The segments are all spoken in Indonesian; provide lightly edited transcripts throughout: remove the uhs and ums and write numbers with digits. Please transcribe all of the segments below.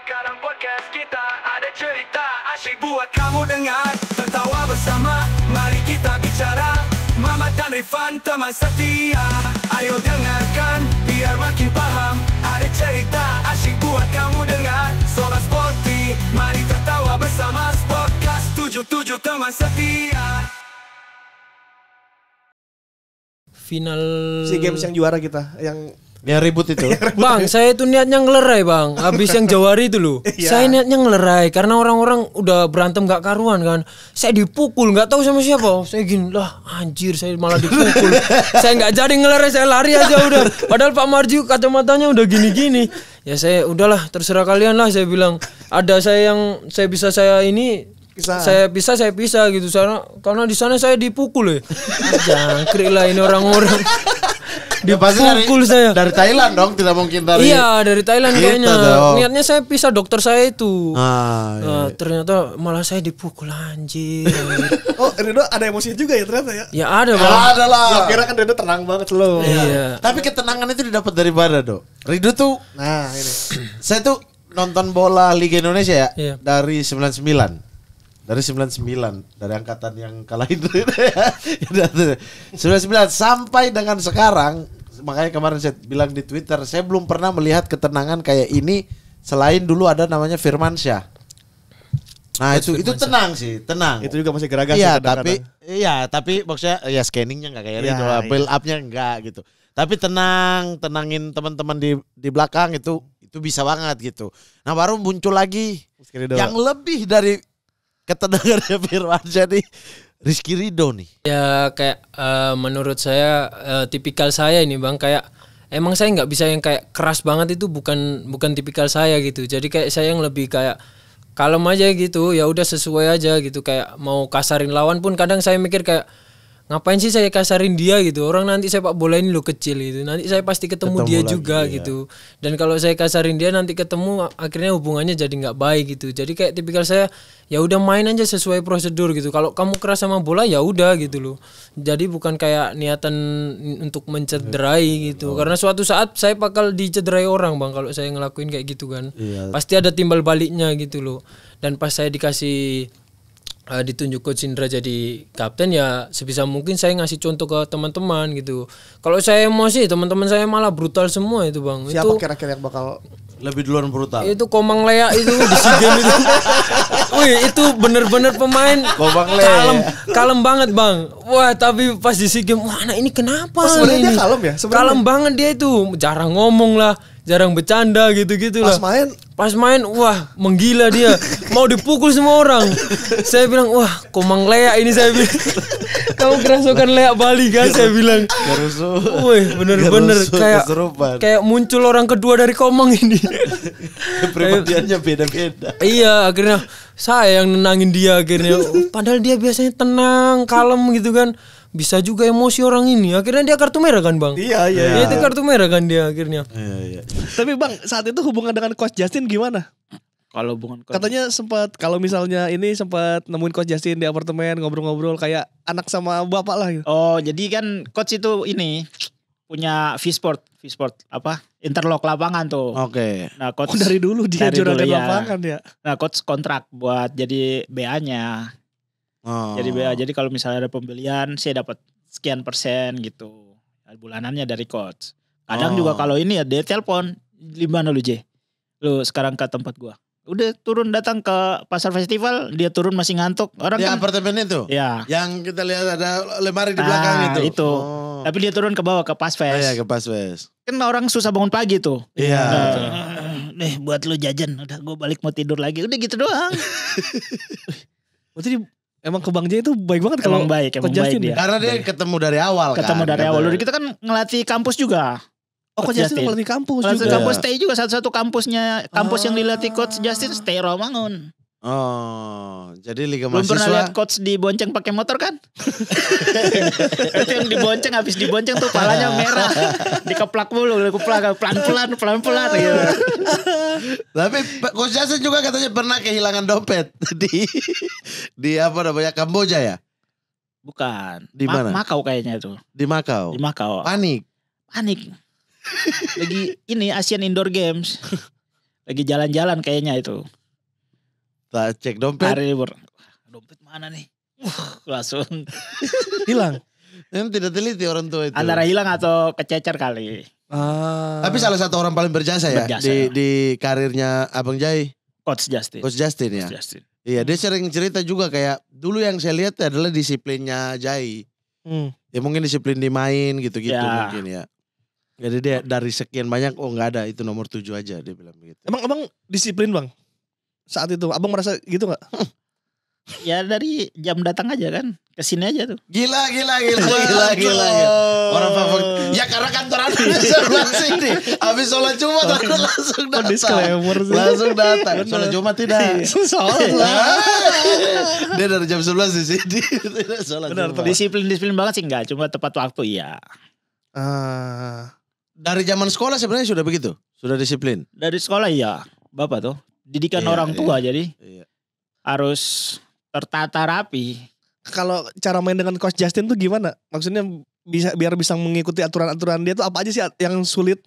Sekarang podcast kita ada cerita asyik buat kamu dengar. Tertawa bersama, mari kita bicara. Mama dan Rifan teman setia. Ayo dengarkan, biar makin paham. Ada cerita asyik buat kamu dengar. Sobat Sporty, mari tertawa bersama. Podcast 77 teman setia. Final SEA Games yang juara kita, yang ribut itu. Bang, saya itu niatnya ngelerai bang. Habis yang Jawari itu loh. Saya niatnya ngelerai karena orang-orang udah berantem gak karuan kan. Saya dipukul gak tahu sama siapa. Saya gini lah anjir, saya malah dipukul. Saya gak jadi ngelerai, saya lari aja udah. Padahal Pak Marji kacamatanya udah gini-gini. Ya saya udahlah terserah kalian lah, saya bilang. Ada saya yang saya bisa ini saya bisa gitu karena di sana saya dipukul ya. Jangkrik lah ini orang-orang. Dipukul saya. Dari Thailand dong, tidak mungkin dari. Iya, dari Thailand gitu kayaknya. Dong. Niatnya saya pisah dokter saya itu. Iya. Ternyata malah saya dipukul anjir. oh Rido ada emosinya juga ya ternyata ya. Ya ada bang. Ada lah. Gua kira kan Rido tenang banget loh. Iya. Tapi ketenangan itu didapat dari mana, Dok? Rido tuh, Nah ini. saya tuh nonton bola Liga Indonesia ya, Iya. dari 99. Dari 99, dari angkatan yang kalah itu ya. 99 sampai dengan sekarang. Makanya kemarin saya bilang di Twitter, saya belum pernah melihat ketenangan kayak ini selain dulu ada namanya Firmansyah. Nah, itu tenang sih, tenang. Itu juga masih geragas. Iya, kadang-kadang. tapi maksudnya ya scanningnya enggak kayak Ya, itu, build up-nya enggak gitu. Tapi tenangin teman-teman di belakang itu bisa banget gitu. Nah, baru muncul lagi yang lebih dari ketenangannya Firmansyah nih, Rizky Ridho nih. Ya kayak menurut saya tipikal saya ini bang, kayak emang saya nggak bisa yang kayak keras banget, itu bukan tipikal saya gitu. Jadi kayak saya yang lebih kayak kalem aja gitu, ya udah sesuai aja gitu. Kayak mau kasarin lawan pun kadang saya mikir kayak ngapain sih saya kasarin dia gitu, orang nanti sepak bola ini lo kecil gitu, nanti saya pasti ketemu dia lagi, juga ya. Gitu. Dan kalau saya kasarin dia nanti ketemu akhirnya hubungannya jadi nggak baik gitu. Jadi kayak tipikal saya ya udah main aja sesuai prosedur gitu. Kalau kamu keras sama bola ya udah gitu loh. Jadi bukan kayak niatan untuk mencederai gitu. Karena suatu saat saya bakal dicederai orang bang kalau saya ngelakuin kayak gitu kan. Iya. Pasti ada timbal baliknya gitu loh. Dan pas saya dikasih ditunjuk Coach Indra jadi kapten, ya sebisa mungkin saya ngasih contoh ke teman-teman gitu. Kalau saya emosi, teman-teman saya malah brutal semua itu bang. Siapa itu kira-kira yang bakal Lebih duluan brutal. itu Komang Lea itu di SEA Games itu. Wih, itu bener-bener pemain Komang Lea. kalem banget bang. Wah tapi pas di SEA Games, wah anak ini kenapa? sebenarnya ini? dia kalem ya? Sebenarnya. Kalem banget dia itu, jarang ngomong lah, jarang bercanda gitu-gitu lah. Pas main, wah menggila dia, mau dipukul semua orang. Saya bilang, wah Komang Lea ini, saya bilang. Kamu kerasukan Lea Bali kan, saya bilang. Wih bener-bener kayak muncul orang kedua dari Komang ini. Kepribadiannya beda-beda. Iya, akhirnya saya yang nenangin dia akhirnya. Padahal dia biasanya tenang, kalem gitu kan. Bisa juga emosi orang ini. Akhirnya dia kartu merah kan bang? Iya. Ya, itu kartu merah kan dia akhirnya. Iya. Tapi bang, saat itu hubungan dengan Coach Justin gimana? Kalau hubungan Katanya sempat, kalau misalnya ini sempat nemuin Coach Justin di apartemen, ngobrol-ngobrol kayak anak sama bapak lah gitu. Oh, jadi kan coach itu ini punya V-Sport apa? Interlock lapangan tuh. Oke. Nah, coach dari dulu dia juragan ya. lapangan ya. Nah, coach kontrak buat jadi BA-nya. Oh. Jadi BA. Jadi kalau misalnya ada pembelian, saya dapat sekian persen gitu. Bulanannya dari coach. Kadang juga kalau ini ya dia telepon, di mana lu J? Lu sekarang ke tempat gua. Udah turun datang ke pasar festival, dia turun masih ngantuk. Orang Di kan apartemen itu? Ya. Yang kita lihat ada lemari di belakang itu. Oh. Tapi dia turun ke bawah ke Pasves. Iya, ke Pasves. Kan orang susah bangun pagi tuh. Iya. Nih buat lu jajan, udah gue balik mau tidur lagi. Udah gitu doang. Berarti emang ke Bang J itu baik banget kalau emang baik dia. Karena dia ketemu dari awal dari awal. Udah kita kan ngelatih kampus juga. Oh, Coach Justin ngelatih kampus juga. Kampus stay juga, satu-satu kampusnya, kampus yang dilatih Coach Justin stay Romangun. Oh, jadi Liga Belum Mahasiswa. pernah lihat coach dibonceng pakai motor kan? Itu yang dibonceng, habis dibonceng tuh palanya merah. Dikeplak mulu, pelan-pelan gitu. Tapi Coach Justin juga katanya pernah kehilangan dompet di apa namanya, Kamboja ya? Bukan. Di mana? Makau kayaknya itu. Di Makau. Di Makau. Panik. Lagi ini Asian Indoor Games. Lagi jalan-jalan kayaknya itu. Tak cek dompet. Hari libur. Dompet mana nih? Langsung Hilang. Yang tidak teliti orang tua itu. antara hilang atau kececer kali. Tapi salah satu orang paling berjasa ya Berjasa. di karirnya Abang Jai, Coach Justin. Coach Justin ya. Coach Justin. Iya, dia sering cerita juga kayak dulu yang saya lihat adalah disiplinnya Jai. Ya mungkin disiplin di main gitu-gitu Ya. mungkin ya. Jadi dia dari sekian banyak nggak ada, itu nomor 7 aja dia bilang begitu. Emang abang disiplin bang? Saat itu abang merasa gitu nggak? Ya dari jam datang aja kan. Kesini aja tuh. Gila. Orang favorit. Ya karena kantor ada di sebelah sini. Habis sholat Jumat aku langsung datang. Disclaimer sih. Langsung datang. Sholat Jumat tidak. Salah. Dia dari jam 11 di sini. Tidak sholat Benar, Jumat. Disiplin banget sih enggak. Cuma tepat waktu iya. Dari zaman sekolah sebenarnya sudah begitu. Sudah disiplin. Dari sekolah iya. Bapak tuh. Didikan Iya, orang tua jadi. Iya. Harus tertata rapi. Kalau cara main dengan Coach Justin tuh gimana? Maksudnya biar bisa mengikuti aturan-aturan dia tuh apa aja sih yang sulit?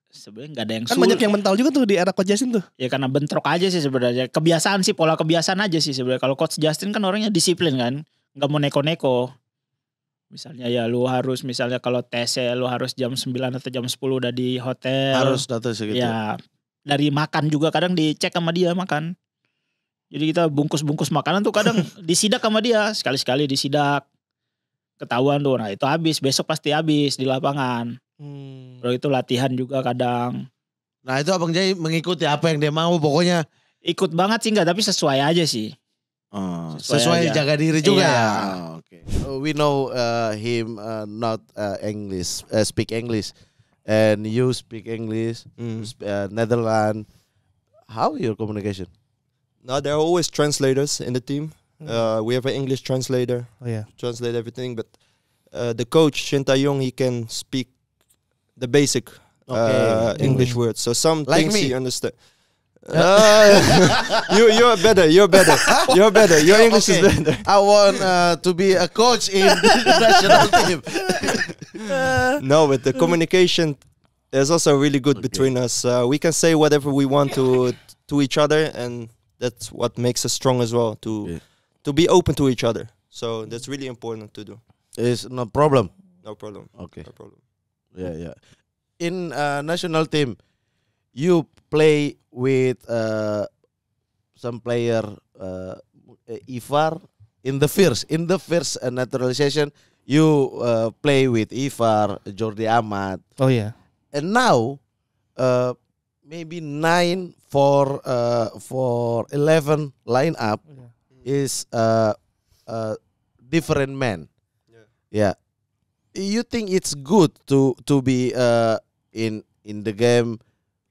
Sebenarnya nggak ada yang Kan sulit. banyak yang mental juga tuh di era Coach Justin tuh. Ya karena bentrok aja sih sebenarnya. Kebiasaan sih, pola kebiasaan aja sih sebenarnya. Kalau Coach Justin kan orangnya disiplin kan. Nggak mau neko-neko. Misalnya ya lu harus, misalnya kalau tes lu harus jam 9 atau jam 10 udah di hotel. Harus datang segitu. Ya dari makan juga kadang dicek sama dia makan. Jadi kita bungkus-bungkus makanan tuh kadang disidak sama dia. Sekali-sekali disidak. Ketahuan tuh. Nah itu habis. Besok pasti habis di lapangan. Bro itu latihan juga kadang. Nah itu Abang Jai mengikuti apa yang dia mau pokoknya. Ikut banget sih enggak. Tapi sesuai aja sih. Sesuai aja. jaga diri juga Iya. ya. Okay. We know him not English, speak English. And you speak English, Netherlands. How your communication? No, there are always translators in the team. We have an English translator, Oh ya. translate everything. But the coach Shin Tae-yong, he can speak the basic English words. So some Like things me. he understand. You're better. Your English is better. I want to be a coach in the national team. No, but the communication is also really good between us. We can say whatever we want to each other, and that's what makes us strong as well. To be open to each other. So that's really important to do. It's no problem. No problem. Okay. No problem. Yeah. In national team, you play with some player Ivar in the first naturalization. You play with Ivar, Jordi Amat, Oh ya. and now maybe 9 for 11 lineup is different man. Yeah. You think it's good to be in the game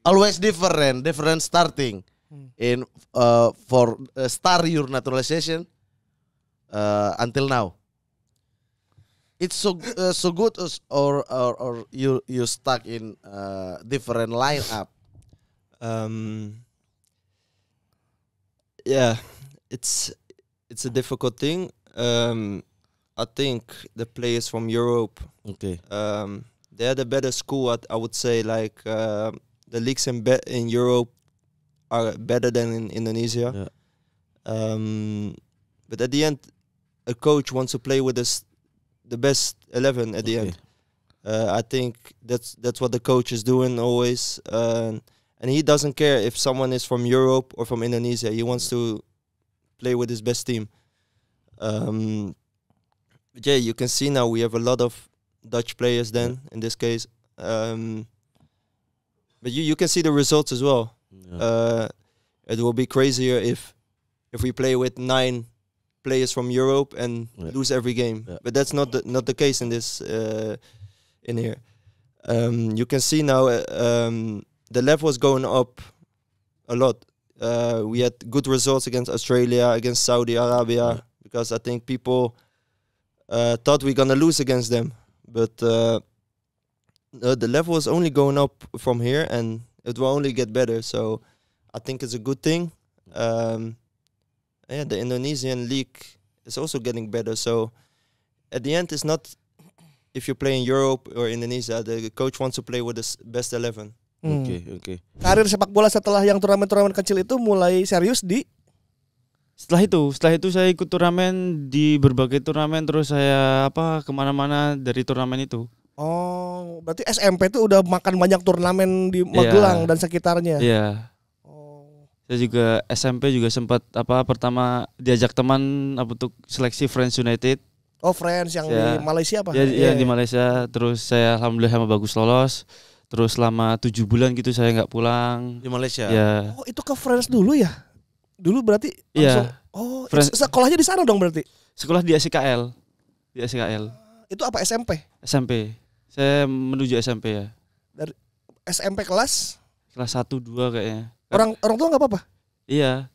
always different starting in for start your naturalization until now. It's so good or you stuck in different lineup. Yeah, it's a difficult thing. I think the players from Europe, Okay. they're the better school. I would say, like the leagues in Europe are better than in Indonesia. Yeah. But at the end, a coach wants to play with the best 11 at the Okay. end. I think that's what the coach is doing always, and he doesn't care if someone is from Europe or from Indonesia. He wants to play with his best team. But yeah, you can see now we have a lot of Dutch players. Then in this case, but you can see the results as well. It will be crazier if we play with 9 players from Europe and lose every game. Yeah. But that's not the case in this in here. You can see now the level is going up a lot. We had good results against Australia, against Saudi Arabia, because I think people thought we're gonna lose against them. But the level is only going up from here, and it will only get better. So I think it's a good thing. The Indonesian league is also getting better. So at the end, it's not if you play in Europe or Indonesia. The coach wants to play with the best 11. Oke. Karir sepak bola setelah yang turnamen-turnamen kecil itu mulai serius di Setelah itu saya ikut turnamen di berbagai turnamen, terus saya kemana-mana dari turnamen itu. Oh, berarti SMP tuh udah makan banyak turnamen di Magelang dan sekitarnya. Iya. Saya juga SMP juga sempat pertama diajak teman untuk seleksi Friends United. Oh, Friends yang di Malaysia apa? Ya, di Malaysia. Terus saya alhamdulillah sama bagus lolos. Terus selama 7 bulan gitu saya nggak pulang Di Malaysia. ya. Oh, itu ke Friends dulu ya? Dulu berarti langsung. Iya. Oh, Friends. sekolahnya di sana dong berarti. Sekolah di SKL. Di SKL. Itu apa SMP? SMP. Saya menuju SMP ya. Dari SMP kelas? Kelas 1 2 kayaknya. Orang tua nggak apa-apa? Iya.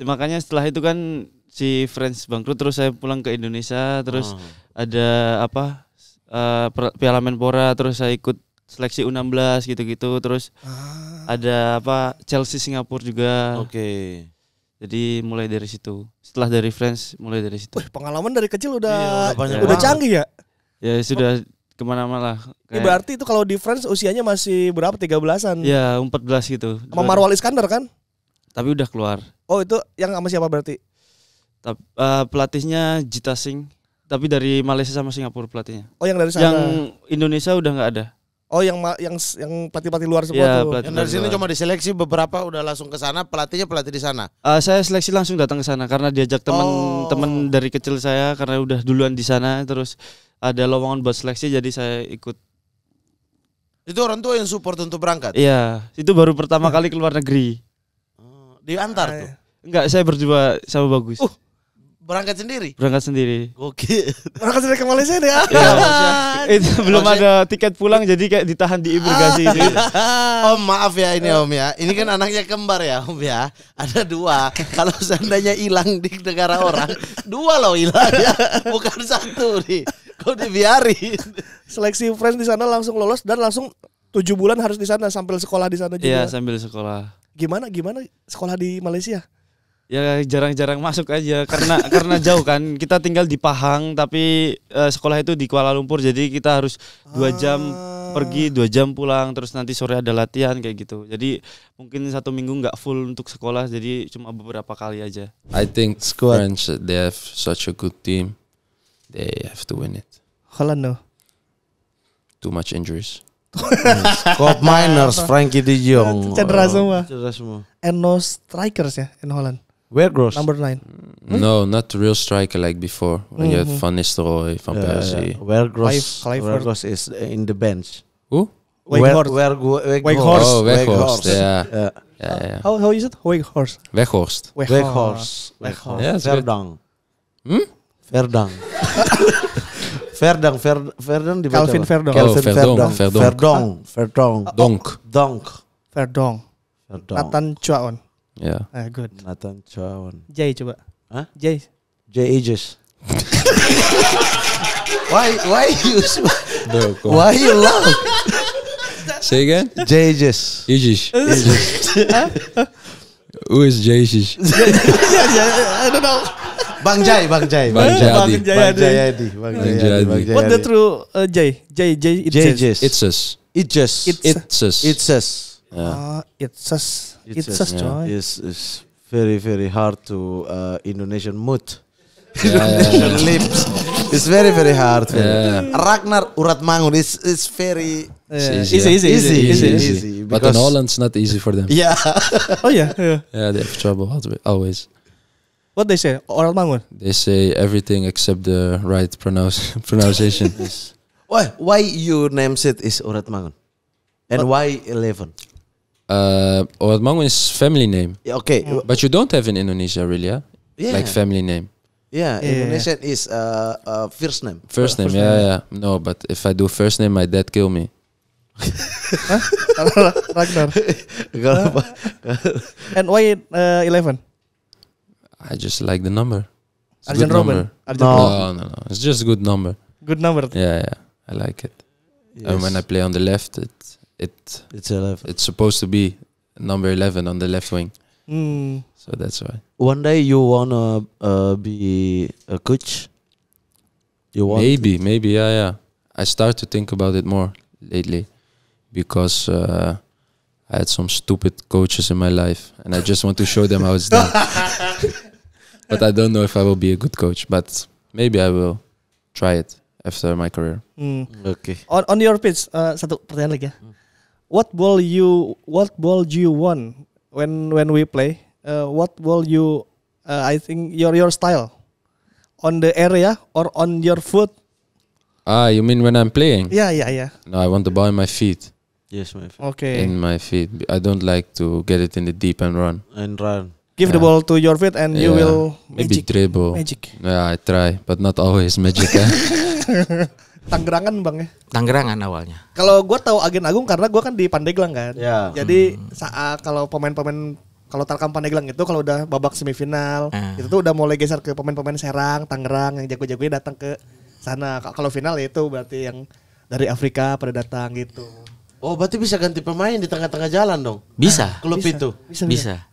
Makanya setelah itu kan si Friends bangkrut, terus saya pulang ke Indonesia, terus ada Piala Menpora, terus saya ikut seleksi U16 gitu-gitu, terus ada Chelsea Singapura juga. Oke. Jadi mulai dari situ. Setelah dari Friends mulai dari situ. Wih, pengalaman dari kecil udah Iya, udah banyak udah banget. canggih ya. Ya sudah kemana-mana lah. Ini berarti itu kalau di Friends usianya masih berapa? 13-an. Ya 14 gitu. Sama Marwal Iskandar kan? Tapi udah keluar. Oh, itu yang sama siapa berarti? Pelatihnya Jita Singh. Tapi dari Malaysia sama Singapura pelatihnya. Oh, yang dari sana. Yang Indonesia udah nggak ada. Oh, yang pelatih-pelatih luar semua Iya, tuh. pelatih Yang dari sini luar. cuma diseleksi, beberapa udah langsung ke sana, pelatih di sana. Saya seleksi langsung datang ke sana karena diajak teman-teman dari kecil saya karena udah duluan di sana, terus ada lowongan buat seleksi jadi saya ikut. Itu orang tua yang support untuk berangkat. Iya, itu baru pertama kali keluar negeri. Diantar tuh. Enggak, saya berdua sama Bagus. Berangkat sendiri. Berangkat sendiri. Oke. Berangkat dari ke Malaysia nih ya. Itu belum ada tiket pulang jadi kayak ditahan di imigrasi gitu. Om maaf ya ini Om ya. Ini kan anaknya kembar ya Om ya. Ada 2. Kalau seandainya hilang di negara orang, 2 loh hilang ya. Bukan 1 nih. Kok dibiarin? Seleksi Friends di sana langsung lolos dan langsung 7 bulan harus di sana sambil sekolah di sana juga. Iya, sambil sekolah. Gimana sekolah di Malaysia? Ya jarang-jarang masuk aja karena jauh kan. Kita tinggal di Pahang tapi sekolah itu di Kuala Lumpur, jadi kita harus 2 jam pergi 2 jam pulang, terus nanti sore ada latihan kayak gitu. Jadi mungkin 1 minggu nggak full untuk sekolah, jadi cuma beberapa kali aja. I think French, they have such a good team. They have to win it. Holland no. Too much injuries. Cop Miners, Frankie De Jong. Cedera semua. Cedera semua. And no strikers ya in Holland. Weghorst. Number 9. No, not the real striker like before. When you had Van Nistelrooy, Van Persie. Weghorst is in the bench. Who? Weghorst. Weghorst. Oh, Weghorst. Yeah. Yeah. Yeah. How is it? Weghorst. Weghorst. Weghorst. Yeah, it's good. Verdang. Hmm? Verdang. Verdang dibaca Calvin apa? Verdong. Oh, Verdong. Verdong. Donk. Verdong. Nathan Chuaon. Yeah. Good. Nathan Chuaon. Jay coba. Hah? Jay. J. Aegis. Why you No, come on. why you laugh? Say again? J. Aegis. Ijish. Who is Jesus? I don't know. Bang Jai. Bang Jayadi. Jayadi. What the true Jay? Jay. Aegis. Itzus. It's Yeah. It's us, coy. is very very hard to Indonesian mood. Yeah. Indonesian lips. It's very very hard. Yeah. Ragnar Uratmangun is very It's Easy. But in Holland, it's not easy for them. yeah. Oh yeah. Yeah, they have trouble always. What they say? Oral Mangun. They say everything except the right pronunciation. Why your namesake is Uratmangun? And why 11? Oratmangun is family name, Okay. but you don't have in Indonesia really, yeah? Yeah. Like family name. Yeah, Indonesian is first name. First name, yeah. No, but if I do first name, my dad kill me. Ragnar. Kalau apa? And why 11? I just like the number. It's a Arjen good Robben. number. Arjen No. Robben. No. It's just a good number. Good number. Yeah. I like it. And when I play on the left, It's 11. it's supposed to be number 11 on the left wing. Hmm. So that's why. One day you wanna be a coach? You want? Maybe, yeah. I start to think about it more lately because I had some stupid coaches in my life, and I just want to show them how it's done. But I don't know if I will be a good coach, but maybe I will try it after my career. Oke. On your pitch, satu pertanyaan lagi ya. What ball do you want when we play? What ball you I think your style on the area or on your foot? You mean when I'm playing? Yeah. No, I want the ball in my feet. Yes, my friend. Okay. In my feet. I don't like to get it in the deep and run. And run. Give the ball to your feet and you Yeah, will maybe dribble. Magic. Yeah, I try, but not always magic. Tanggerangan bang ya. Tanggerangan awalnya. Kalau gue tahu Agen Agung karena gue kan di Pandeglang kan. Ya. Jadi saat kalau pemain-pemain kalau Tarkam Pandeglang itu kalau udah babak semifinal itu tuh udah mulai geser ke pemain-pemain Serang, Tangerang yang jago-jagonya datang ke sana. Kalau final ya itu berarti yang dari Afrika pada datang gitu. Oh, berarti bisa ganti pemain di tengah-tengah jalan dong? Bisa. Klub itu. Bisa.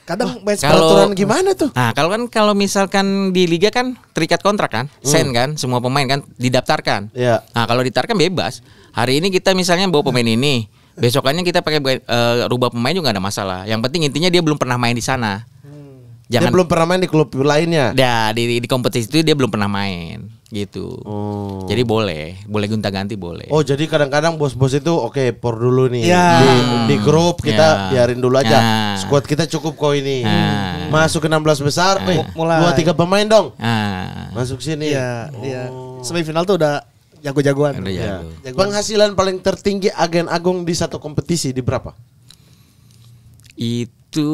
Kadang main Peraturan gimana tuh? Nah, kalau misalkan di liga kan terikat kontrak kan, sign kan, semua pemain kan didaftarkan. Iya. Nah, kalau ditarkan bebas. Hari ini kita misalnya bawa pemain ini, besokannya kita pakai rubah pemain juga gak ada masalah. Yang penting intinya dia belum pernah main di sana. Dia belum pernah main di klub lainnya. Di kompetisi itu dia belum pernah main gitu. Jadi boleh gonta-ganti boleh. Oh, jadi kadang-kadang bos-bos itu oke, por dulu nih. Ya. Di grup kita biarin dulu aja. Ya. Squad kita cukup kok ini. Masuk ke 16 besar, mulai 2-3 pemain dong. Ah, Masuk sini. Iya. Semifinal tuh udah jago-jagoan. udah Ya. jago. Penghasilan paling tertinggi Agen Agung di satu kompetisi di berapa? Itu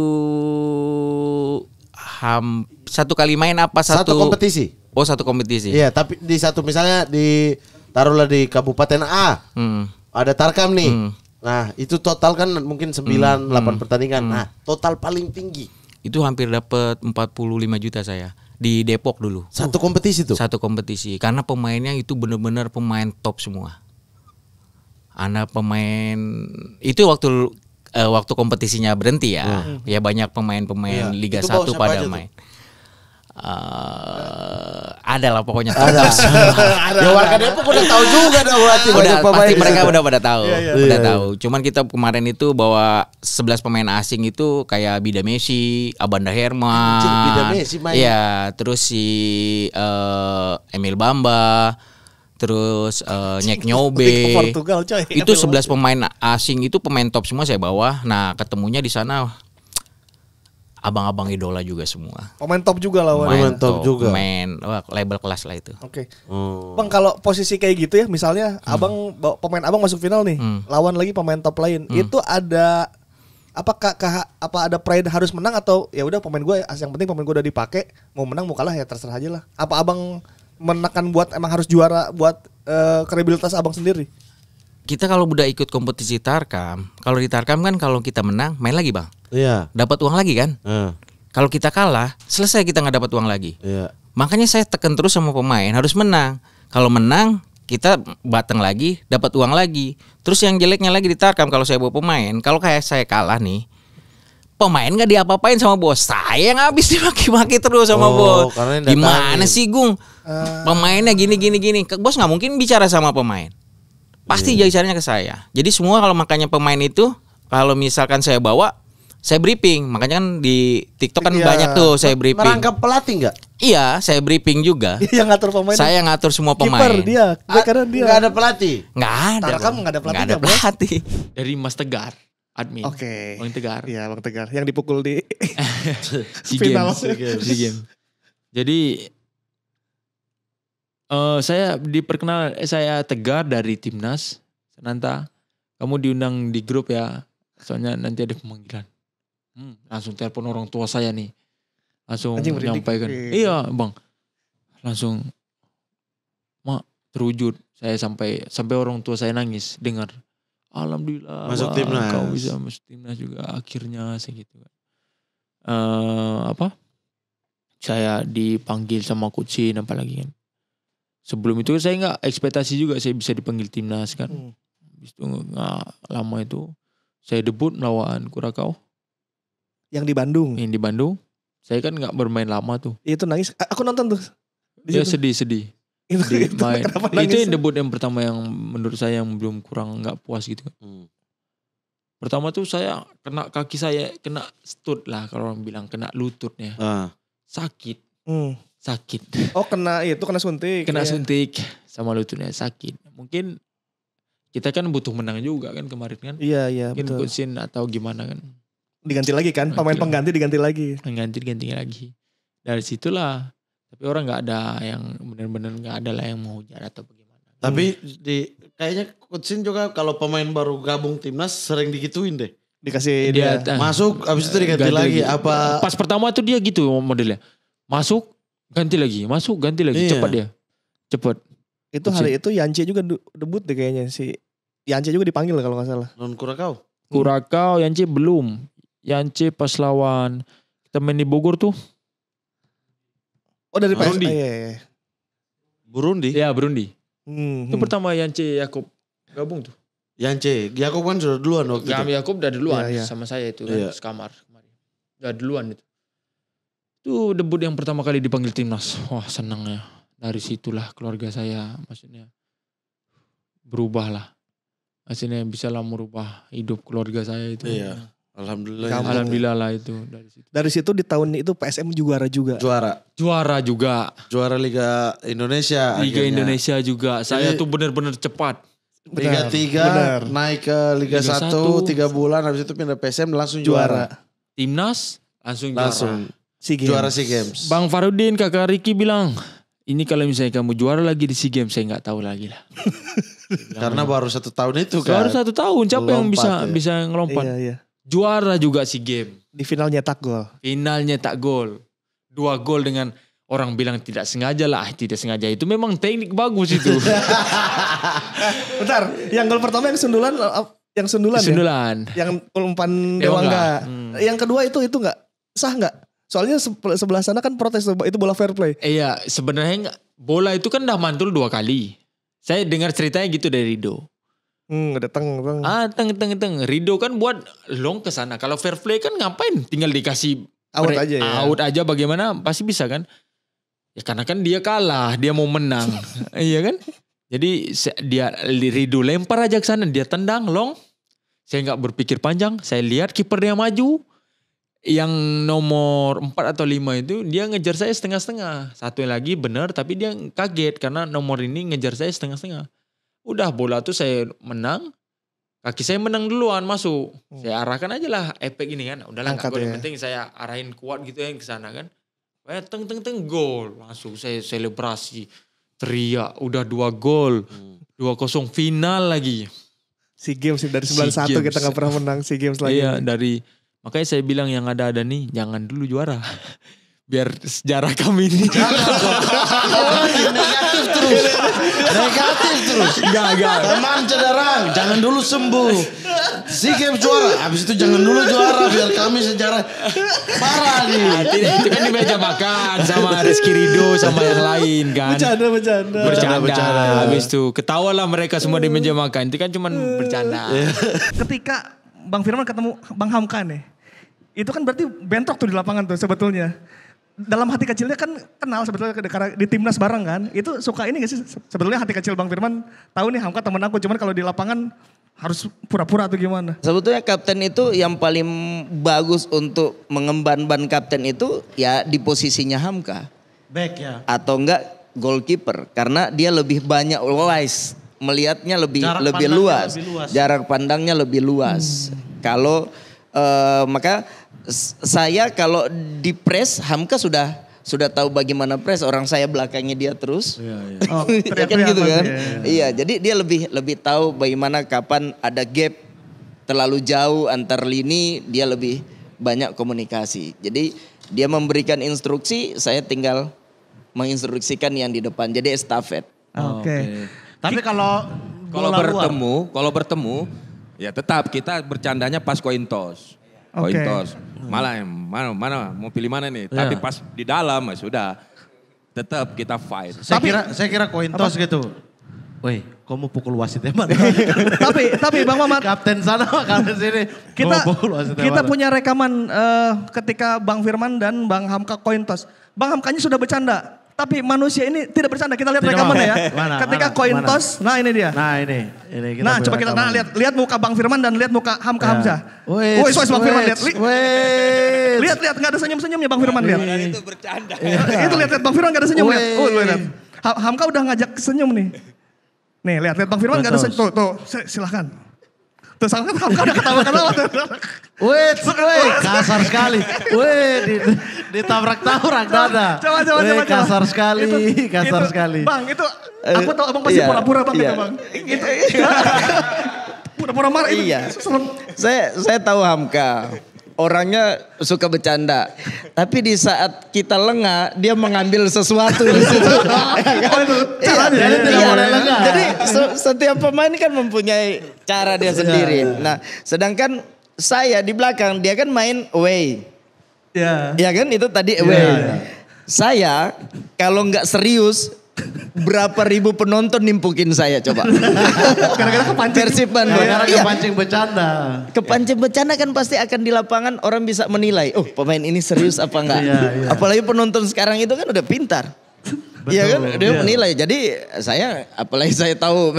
satu kali main apa Satu kompetisi. Oh, satu kompetisi. Iya, tapi di satu misalnya di taruhlah di Kabupaten A. Ada Tarkam nih. Nah, itu total kan mungkin 9 8 pertandingan. Nah, total paling tinggi. Itu hampir dapat 45 juta saya di Depok dulu. Satu kompetisi tuh. Satu kompetisi karena pemainnya itu benar-benar pemain top semua. Anak pemain itu waktu kompetisinya berhenti ya. Ya banyak pemain-pemain Liga Itu bawa 1 siapa pada aja tuh? main. Ada lah pokoknya Ada. Ya warga Depok udah tahu juga dong berarti banyak pemain. pasti di mereka situ. udah pada tahu, Iya. tahu. Cuman kita kemarin itu bawa 11 pemain asing itu kayak Bida Messi, Abanda Herman. Anjir, Bida Messi main. Iya, terus si Emil Bamba, terus Nyek Nyobe. Ke Portugal coy. Itu 11 pemain asing itu pemain top semua saya bawa. Nah, ketemunya di sana abang-abang idola juga semua. Pemain top juga lawan. Pemain top juga. Wah, label kelas lah itu. Oke. Bang, kalau posisi kayak gitu ya, misalnya pemain abang masuk final nih, lawan lagi pemain top lain, itu ada apa ada pride harus menang atau ya udah pemain gue yang penting pemain gue udah dipakai, mau menang mau kalah ya terserah aja lah. Apa abang menekan buat emang harus juara buat kredibilitas abang sendiri? Kita kalau udah ikut kompetisi Tarkam, kalau di Tarkam kan kalau kita menang main lagi bang, dapat uang lagi kan. Kalau kita kalah selesai kita nggak dapat uang lagi. Makanya saya tekan terus sama pemain harus menang. Kalau menang kita batang lagi dapat uang lagi. Terus yang jeleknya lagi di Tarkam kalau saya bawa pemain, kalau kayak saya kalah nih, pemain nggak diapa-apain sama bos, saya yang habis dimaki-maki terus sama bos. Gimana sih Gung? Pemainnya gini. Bos nggak mungkin bicara sama pemain. Pasti bicaranya ke saya. Jadi semua kalau makanya pemain itu kalau misalkan saya bawa, saya briefing. Makanya kan di TikTok kan banyak tuh saya briefing. Merangkap pelatih nggak? Iya, saya briefing juga. Yang ngatur pemain. Saya ngatur semua pemain. Kiper dia, karena dia. Nggak ada pelatih. Nggak ada. Tarkam nggak ada pelatih. Nggak ada pelatih. Dari Mas Tegar, admin. Oke. Bang Tegar. Iya, Bang Tegar yang dipukul di SEA final. Games. SEA Games. Jadi saya diperkenal saya Tegar dari Timnas Sananta. Kamu diundang di grup ya. Soalnya nanti ada pemanggilan. Langsung telepon orang tua saya nih. Langsung menyampaikan. Iya, Bang. Langsung Mak, terwujud. Saya sampai orang tua saya nangis dengar. Alhamdulillah Masuk Bang, timnas. kau bisa masuk timnas juga akhirnya segitu. Saya dipanggil sama Coach Shin apalagi kan. Sebelum itu saya nggak ekspektasi juga saya bisa dipanggil timnas kan. Habis itu nggak lama itu saya debut melawan Kurakau. Yang di Bandung. Yang di Bandung. Saya kan nggak bermain lama tuh. Itu nangis. Aku nonton tuh. Ya sedih. Itu main. kenapa Itu nangis? yang debut yang pertama yang menurut saya yang belum kurang nggak puas gitu kan. Pertama tuh saya kaki saya kena stud lah kalau orang bilang kena lututnya. Sakit. Sakit. Oh kena suntik. Kena suntik sama lututnya sakit. Mungkin kita kan butuh menang juga kan kemarin kan. Iya mungkin betul. coachin atau gimana kan. Diganti lagi kan, pemain pengganti diganti lagi. Ganti lagi. Dari situlah. Tapi orang nggak ada yang benar-benar nggak ada lah yang mau hujat atau bagaimana. Tapi kayaknya coachin juga kalau pemain baru gabung timnas sering digituin deh. Dikasih dia masuk, habis itu diganti lagi. Apa? Pas pertama tuh dia gitu modelnya. Masuk, ganti lagi. Masuk, ganti lagi. Iya. Cepat dia. Cepat. Itu hari itu Yance juga debut deh kayaknya si Yance juga dipanggil kalau nggak salah. Non Kurakau. Kurakau, Yance belum. Yance pas lawan kita main di Bogor tuh. Oh dari Burundi. Iya. Burundi? Ya Burundi. Itu pertama Yance Yakob gabung tuh. Yance, Yakob kan sudah duluan waktu itu. Yakob udah duluan Iya. sama saya itu kan sekamar kemarin. Udah duluan itu. Itu debut yang pertama kali dipanggil timnas. Wah senangnya. Dari situlah keluarga saya maksudnya berubah lah. Maksudnya bisa lah merubah hidup keluarga saya itu. Iya. Alhamdulillah. Alhamdulillah lah itu dari situ. Dari situ di tahun itu PSM juara juga. Juara juga. Juara Liga Indonesia. Liga akhirnya. Indonesia juga. Saya tuh benar-benar cepat. Liga 3 naik ke Liga 1 3 bulan, habis itu pindah PSM langsung juara. Timnas langsung juara. Juara SEA Games. Bang Farudin, kakak Riki bilang, ini kalau misalnya kamu juara lagi di SEA Games saya nggak tahu lagi lah. Karena baru 1 tahun itu kan. Baru 1 tahun, siapa yang bisa ngelompat? Iya. Juara juga SEA Games. Di final nyetak gol. Final nyetak gol. 2 gol dengan orang bilang tidak sengaja lah. Tidak sengaja itu memang teknik bagus itu. Bentar, yang gol pertama yang sundulan ya? Sundulan. Yang umpan Dewangga. Yang kedua itu enggak sah enggak? Soalnya sebelah sana kan protes itu bola fair play. Iya, sebenarnya bola itu kan udah mantul 2 kali. Saya dengar ceritanya gitu dari Rido. Ada teng. Rido kan buat long ke sana. Kalau fair play kan ngapain? Tinggal dikasih out aja ya. Out aja bagaimana? Pasti bisa kan? Ya karena kan dia kalah, dia mau menang. Iya kan? Jadi Rido lempar aja ke sana, dia tendang long. Saya nggak berpikir panjang, saya lihat kiper dia maju. Yang nomor 4 atau 5 itu dia ngejar saya setengah-setengah. Satu lagi benar tapi dia kaget karena nomor ini ngejar saya setengah-setengah. Udah bola tuh saya menang, kaki saya menang duluan masuk. Saya arahkan aja lah efek ini kan. Udahlah nggak gol, yang penting saya arahin kuat gitu yang ke sana kan. Teng gol. Langsung saya selebrasi. Teriak udah 2 gol. 2-0 final lagi. SEA Games dari 91 kita gak pernah menang SEA Games lagi. Iya makanya saya bilang yang ada nih jangan dulu juara. Biar sejarah kami ini. Negatif terus. Enggak. Teman cederang, jangan dulu sembuh. SEA Games juara, habis itu jangan dulu juara biar kami sejarah parah nih. Itu kan di meja makan sama Rizky Rido sama yang lain kan. Bercanda. Habis itu ketawa lah mereka semua di meja makan. Itu kan cuma bercanda. Ketika Bang Firman ketemu Bang Hamka nih. Itu kan berarti bentrok tuh di lapangan tuh sebetulnya. Dalam hati kecilnya kan kenal sebetulnya karena di timnas bareng kan. Itu suka ini gak sih sebetulnya hati kecil Bang Firman tahu nih Hamka temen aku. Cuman kalau di lapangan harus pura-pura atau gimana? Sebetulnya kapten itu yang paling bagus untuk mengemban ban kapten itu ya di posisinya Hamka. Back ya. Atau enggak goalkeeper. Karena dia lebih banyak wise. Melihatnya lebih luas. Jarak pandangnya lebih luas. Kalau maka saya kalau di press Hamka sudah tahu bagaimana press, orang saya belakangnya dia terus. Oh, ya kan gitu kan. Iya, jadi dia lebih tahu bagaimana kapan ada gap terlalu jauh antar lini, dia lebih banyak komunikasi. Jadi dia memberikan instruksi, saya tinggal menginstruksikan yang di depan. Jadi estafet. Oke. Tapi kalau bertemu ya tetap kita bercandanya pas coin toss. Coin toss. Malah mana mau pilih mana nih? Tapi pas di dalam sudah tetap kita fight. Saya kira coin toss gitu. Woi, kamu pukul wasit ya mana? tapi Bang Mamat, kapten sana, kapten sini. Kita punya rekaman ketika Bang Firman dan Bang Hamka coin toss. Bang Hamkanya sudah bercanda. Tapi manusia ini tidak bercanda. Kita lihat rekamannya ya. Ketika coin toss, nah ini dia. Nah ini kita nah coba kita lihat muka Bang Firman dan lihat muka Hamka Hamzah. Woi, Bang Firman lihat. Lihat nggak ada senyum-senyumnya Bang Firman lihat. Itu bercanda. Itu lihat Bang Firman nggak ada senyum lihat. Lihat. Hamka udah ngajak senyum nih. Nih lihat Bang Firman nggak ada senyum. Tuh silahkan. Tuh Hamka udah ketawa-ketawa tuh. Wait, kasar sekali. Ditabrak-tabrak dada. Coba. Kasar sekali. Bang, itu aku tahu Abang pasti pura-pura Bang itu Bang. Itu. Pura-pura marah itu. Iya. Saya tahu Hamka. Orangnya suka bercanda. Tapi di saat kita lengah, dia mengambil sesuatu di situ. Jadi setiap pemain kan mempunyai cara dia sendiri. Nah, sedangkan saya di belakang, dia kan main away. Ya kan, itu tadi away. Saya kalau nggak serius, berapa ribu penonton nimpukin saya coba. Gara-gara kepancing. Persib Bandung. Kepancing bercanda. Kepancing bercanda kan pasti akan di lapangan orang bisa menilai. Oh pemain ini serius apa enggak. Apalagi penonton sekarang itu kan udah pintar. Iya kan dia menilai. Jadi apalagi saya tahu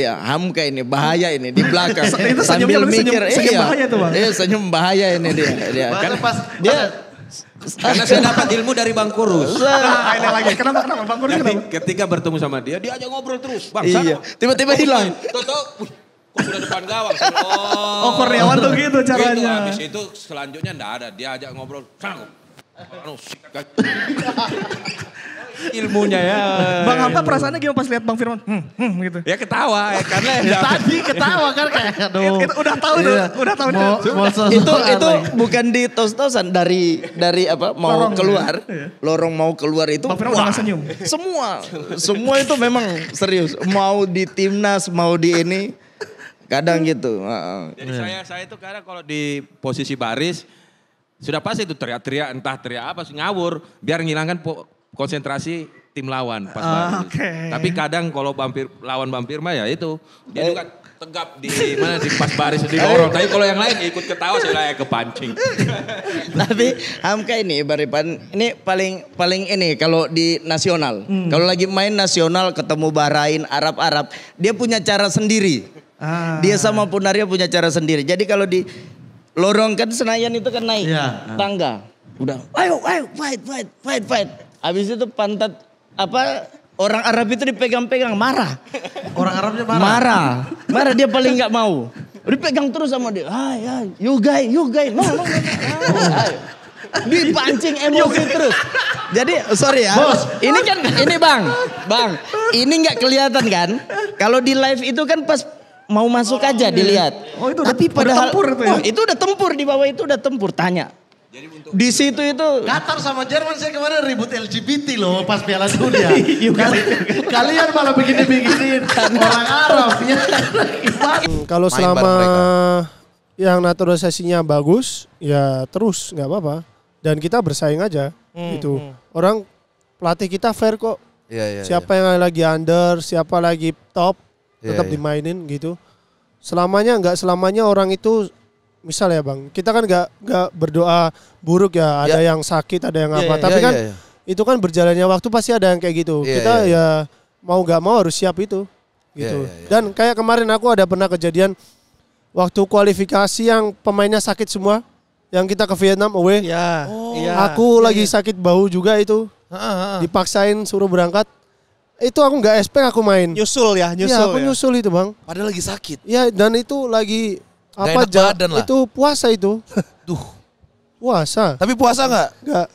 Hamka ini bahaya ini di belakang. Itu sambil mikir. Senyum bahaya tuh Bang. Iya senyum bahaya ini dia. Kan karena saya dapat ilmu dari Bang Kurus. Ini lagi. Kenapa Bang Kurus kenapa? Ketika bertemu sama dia ajak ngobrol terus. Bang, tiba-tiba hilang. Kok sudah depan gawang. Oh Kurniawan tuh gitu caranya. Habis itu selanjutnya enggak ada. Dia ajak ngobrol. Ilmunya ya. Bang Hamka perasaannya gimana pas lihat Bang Firman? Gitu. Ya ketawa karena tadi ketawa kan kayak aduh. Itu udah tahu tuh, udah tahu. Itu bukan di tos-tosan dari apa mau lorong, keluar. Lorong mau keluar itu. Bang Firman udah senyum. Semua itu memang serius. Mau di timnas, mau di ini kadang gitu. Jadi saya itu kadang kalau di posisi baris sudah pasti itu teriak-teriak entah teriak apa ngawur biar ngilangkan konsentrasi tim lawan pas baris. Tapi kadang kalau lawan Bang Firman ya itu dia juga tegap di pas baris di lorong. Tapi kalau yang lain ikut ketawa saya kepancing. Tapi Hamka ini Baripan ini paling ini kalau di nasional. Kalau lagi main nasional ketemu Bahrain, Arab, dia punya cara sendiri. Dia sama Punaria punya cara sendiri. Jadi kalau di lorong kan Senayan itu kan naik tangga. Udah ayo fight. Habis itu pantat orang Arab itu dipegang-pegang marah. Orang Arabnya marah. Marah dia paling nggak mau. Dipegang terus sama dia. You guys. No. Dipancing emosi terus. Jadi sorry ya. Bos. Ini Bang. Ini nggak kelihatan kan? Kalau di live itu kan pas mau masuk aja dilihat. Oh itu tapi padahal tempur itu ya? Itu udah tempur di bawah itu udah tempur. Tanya. Di situ itu. Qatar sama Jerman saya kemarin ribut LGBT loh pas Piala Dunia. Kalian malah begini-beginiin orang Arab. Kalau selama yang naturalisasinya bagus, ya terus nggak apa-apa. Dan kita bersaing aja gitu. Orang pelatih kita fair kok. Siapa yang lagi under, siapa lagi top. Tetap dimainin gitu. Nggak selamanya orang itu misal ya Bang, kita kan nggak berdoa buruk ya. Ada yang sakit, ada yang apa. Tapi kan itu kan berjalannya waktu pasti ada yang kayak gitu. Kita ya mau nggak mau harus siap itu. Gitu. Dan kayak kemarin aku ada pernah kejadian waktu kualifikasi yang pemainnya sakit semua, yang kita ke Vietnam away. Aku lagi sakit bahu juga itu. Dipaksain suruh berangkat. Itu aku nggak expect aku main. Nyusul. Aku nyusul itu Bang. Padahal lagi sakit. Ya dan itu lagi apa itu puasa itu. Puasa. Tapi puasa nggak? Nggak.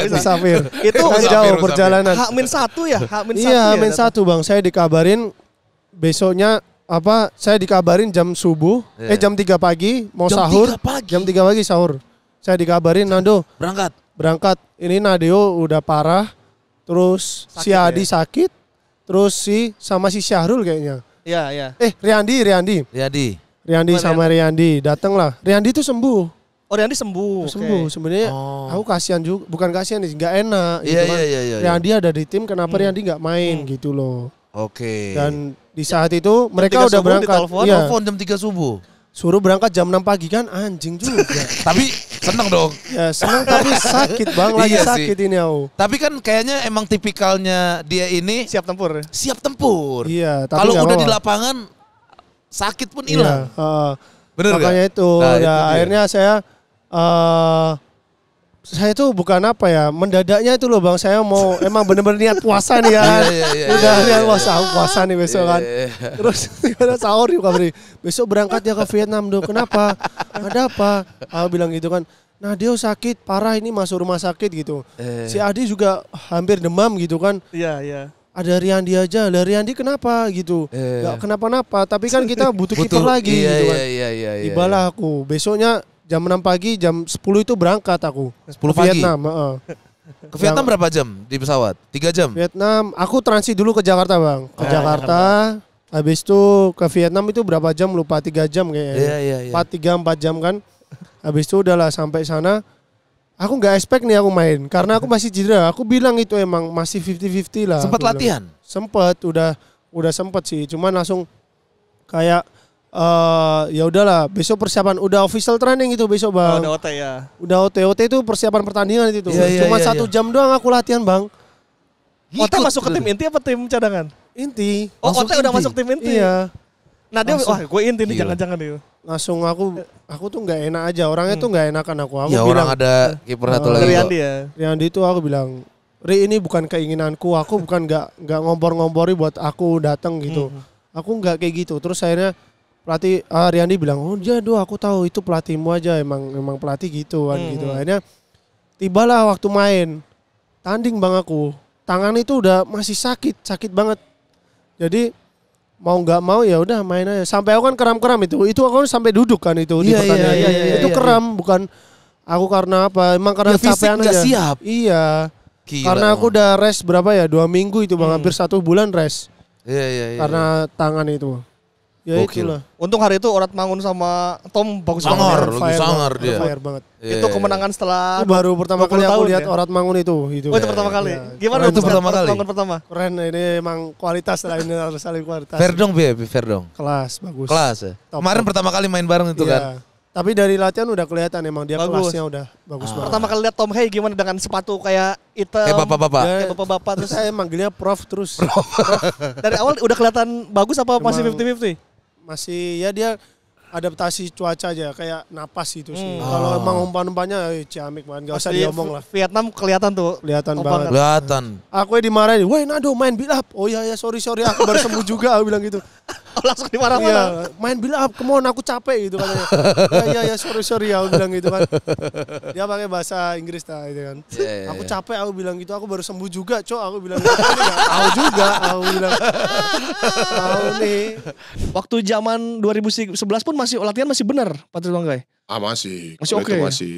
Musafir. Itu jauh perjalanan. H-1 ya? Iya H-1 Bang. Saya dikabarin besoknya saya dikabarin jam subuh. Jam 3 pagi mau sahur. Jam 3 pagi sahur. Saya dikabarin Nando. Berangkat. Ini Nadeo udah parah. Terus si Adi sakit. Terus sama si Syahrul kayaknya. Iya. Riyandi sama Riyandi datanglah. Riyandi itu sembuh. Oh Riyandi sembuh. Sebenarnya aku kasihan juga, bukan kasihan sih, nggak enak. Gitu kan. Riyandi ada di tim, kenapa Riyandi nggak main gitu loh. Dan di saat itu mereka udah berangkat. Telepon jam 3 subuh. Suruh berangkat jam 6 pagi kan anjing juga. Tapi Seneng dong. Ya seneng tapi sakit bang, lagi Iya sih. sakit ini aku. Tapi kan kayaknya emang tipikalnya dia ini Siap tempur. siap tempur. Iya, tapi Kalau nggak udah apa-apa. di lapangan sakit pun Iya, hilang. Bener makanya nggak? itu, Nah, ya itu dia. akhirnya saya tuh bukan apa ya, mendadaknya itu loh bang, saya mau emang bener-bener niat puasa nih kan, Iya, udah niat puasa nih besok kan, Iya. terus ada sahur yuk kabri, besok berangkat ya ke Vietnam dok, kenapa, ada apa, aku bilang gitu kan, nah dia sakit parah ini masuk rumah sakit gitu, si Adi juga hampir demam gitu kan, Iya, iya. ada Riyandi aja, lah Riyandi kenapa gitu, nggak kenapa-napa, tapi kan kita butuh kiper lagi gitu kan, tibalah aku, besoknya jam 6 pagi, jam 10 itu berangkat aku. 10 ke pagi? Vietnam. Ke Vietnam berapa jam di pesawat? 3 jam? Vietnam, aku transit dulu ke Jakarta bang. Ke Jakarta, habis itu ke Vietnam itu berapa jam lupa, 3 jam kayaknya. Iya. 4 jam kan. Habis itu udahlah sampai sana. Aku nggak expect nih aku main, karena aku masih cedera. Aku bilang itu emang masih 50-50 lah. Sempat latihan? Sempet, udah sempet sih. Cuman langsung kayak ya udahlah, besok persiapan udah official training itu besok bang. Udah OT ya. Udah OT itu persiapan pertandingan itu. Iya, Cuma iya, 1 jam doang aku latihan bang. OT masuk ke tim inti apa tim cadangan? Inti. Oh, OT udah masuk tim inti. Iya. Nah dia, Langsung. wah gue inti nih Gila. jangan-jangan itu. Langsung aku tuh nggak enak aja. Orangnya tuh nggak enakan aku. Aku Ya bilang, orang ada kiper satu lagi kok. Riyandi ya. Riyandi itu aku bilang, Ri ini bukan keinginanku. Aku bukan nggak ngompor-ngompori buat aku datang gitu. Aku nggak kayak gitu. Terus akhirnya pelatih Riyandi bilang, oh dia aku tahu itu pelatihmu aja, emang pelatih gitu kan gitu. Akhirnya tibalah waktu main tanding bang aku, tangan itu udah masih sakit banget. Jadi mau nggak mau ya udah main aja. Sampai aku kan keram-keram itu aku kan sampai duduk kan itu di pertandingan. Itu keram bukan aku karena apa? Emang karena Ya, fisik capean nggak aja. siap. Iya. Gila, Karena aku emang. udah rest berapa ya? 2 minggu itu bang, hampir 1 bulan rest. Iya. Karena tangan itu. Ya Gokil. itulah. Untung hari itu Orat Mangun sama Tom bagus Sangar, banget. lebih sangar banget, dia. fire banget. Itu kemenangan setelah Itu baru pertama 20 kali aku tahun lihat ya? Orat Mangun itu. Oh itu pertama kali. Iya. Gimana Itu pertama Orat kali? Mangun pertama? Keren ini emang kualitas lah, ini harus saling kualitas. Fair dong, Fair dong. Kelas bagus. Kelas ya. Top, Kemarin top. pertama kali main bareng itu Iya. kan. Tapi dari latihan udah kelihatan emang dia Bagus. kelasnya udah bagus banget. Pertama kali lihat Tom Hay gimana dengan sepatu kayak hitam. Kayak bapak-bapak. Kayak bapak-bapak terus Saya manggilnya Prof terus. dari awal udah kelihatan bagus apa masih Emang- 50-50? Masih ya dia adaptasi cuaca aja kayak napas gitu sih. Kalau emang umpan-umpannya ciamik banget, gak usah Di diomong lah. Vietnam kelihatan tuh. Kelihatan Umpan banget. Kelihatan. Aku dimarahin, "Woi Nado main build up." "Oh iya ya, sorry aku baru sembuh juga," aku bilang gitu. langsung dimarah-marah. Iya, main build up, come on aku capek gitu katanya. Ya sorry aku bilang gitu kan. Dia pakai bahasa Inggris gitu kan. Iya. Aku capek aku bilang gitu, aku baru sembuh juga, Cok. Aku bilang gitu. Ini nggak tahu juga, aku bilang. Tahu nih. Waktu zaman 2011 pun masih latihan masih benar, Patrick Banggai. Masih. Masih Kalau oke itu ya? Masih.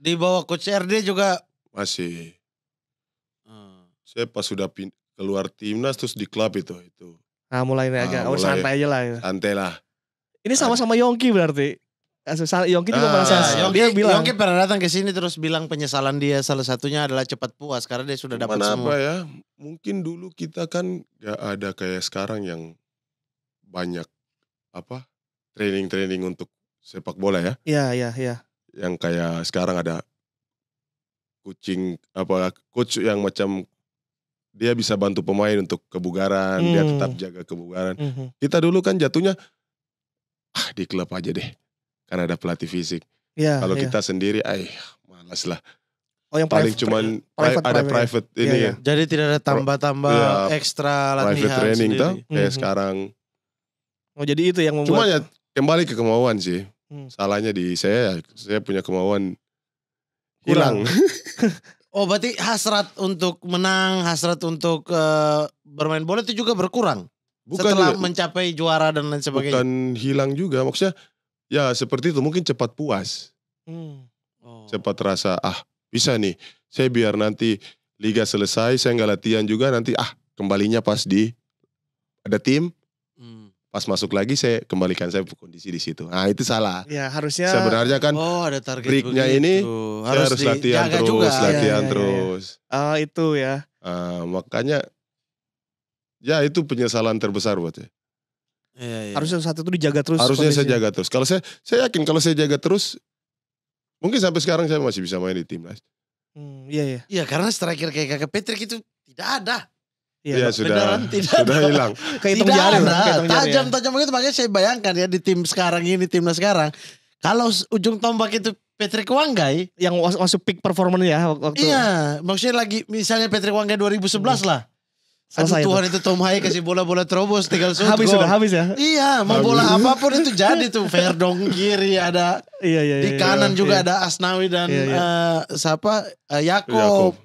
Di bawah coach RD juga Masih. Saya pas sudah keluar timnas terus di klub itu. Nah mulai agak mulai. santai aja lah. Santai lah. Ini sama-sama Yongki berarti. Yongki juga merasa dia bilang. Yongki pernah datang ke sini terus bilang penyesalan dia salah satunya adalah cepat puas karena dia sudah dapat Mana semua. apa ya? Mungkin dulu kita kan gak ada kayak sekarang yang banyak apa training untuk sepak bola ya. Iya. Yang kayak sekarang ada coach yang macam dia bisa bantu pemain untuk kebugaran, dia tetap jaga kebugaran. Kita dulu kan jatuhnya di klub aja deh. Karena ada pelatih fisik. Iya. Kalau kita sendiri malas lah. Oh yang paling cuman ada private ini ya. Jadi tidak ada tambah-tambah ekstra latihan private training sendiri. tuh kayak sekarang. Oh jadi itu yang membuat. Cuma ya kembali ke kemauan sih. Salahnya di saya punya kemauan hilang. Oh berarti hasrat untuk menang, hasrat untuk bermain bola itu juga berkurang. Setelah mencapai juara dan lain sebagainya. Bukan hilang juga, maksudnya ya seperti itu, mungkin cepat puas. Cepat rasa bisa nih, saya biar nanti liga selesai saya nggak latihan juga, nanti kembalinya pas ada tim. Pas masuk lagi saya kembalikan saya kondisi di situ. Nah itu salah. Ya harusnya. Sebenarnya kan ada target breaknya ini saya harus latihan terus, juga. latihan terus. Itu ya. Makanya ya itu penyesalan terbesar buat saya. Iya. Harusnya satu itu dijaga terus. Harusnya saya kondisi. jaga terus. Kalau saya yakin kalau saya jaga terus Mungkin sampai sekarang saya masih bisa main di timnas. Iya. Iya, karena striker kayak Kakak Patrick itu tidak ada. Iya, sudah tidak hilang. Kehitung Tidak jari ada. lah, Tajam-tajam begitu, makanya saya bayangkan ya di tim sekarang ini, timnas sekarang. Kalau ujung tombak itu Patrick Wanggai. Yang masuk peak performance ya waktu. Iya, maksudnya lagi misalnya Patrick Wanggai 2011 lah. Selesai Aduh Tuhan itu Tom Hai kasih bola-bola terobos tinggal shoot Habis goal. sudah, habis ya. Iya, mau bola apapun itu jadi tuh. Verdong kiri ada. Iya. Di kanan juga ada Asnawi dan Yakob.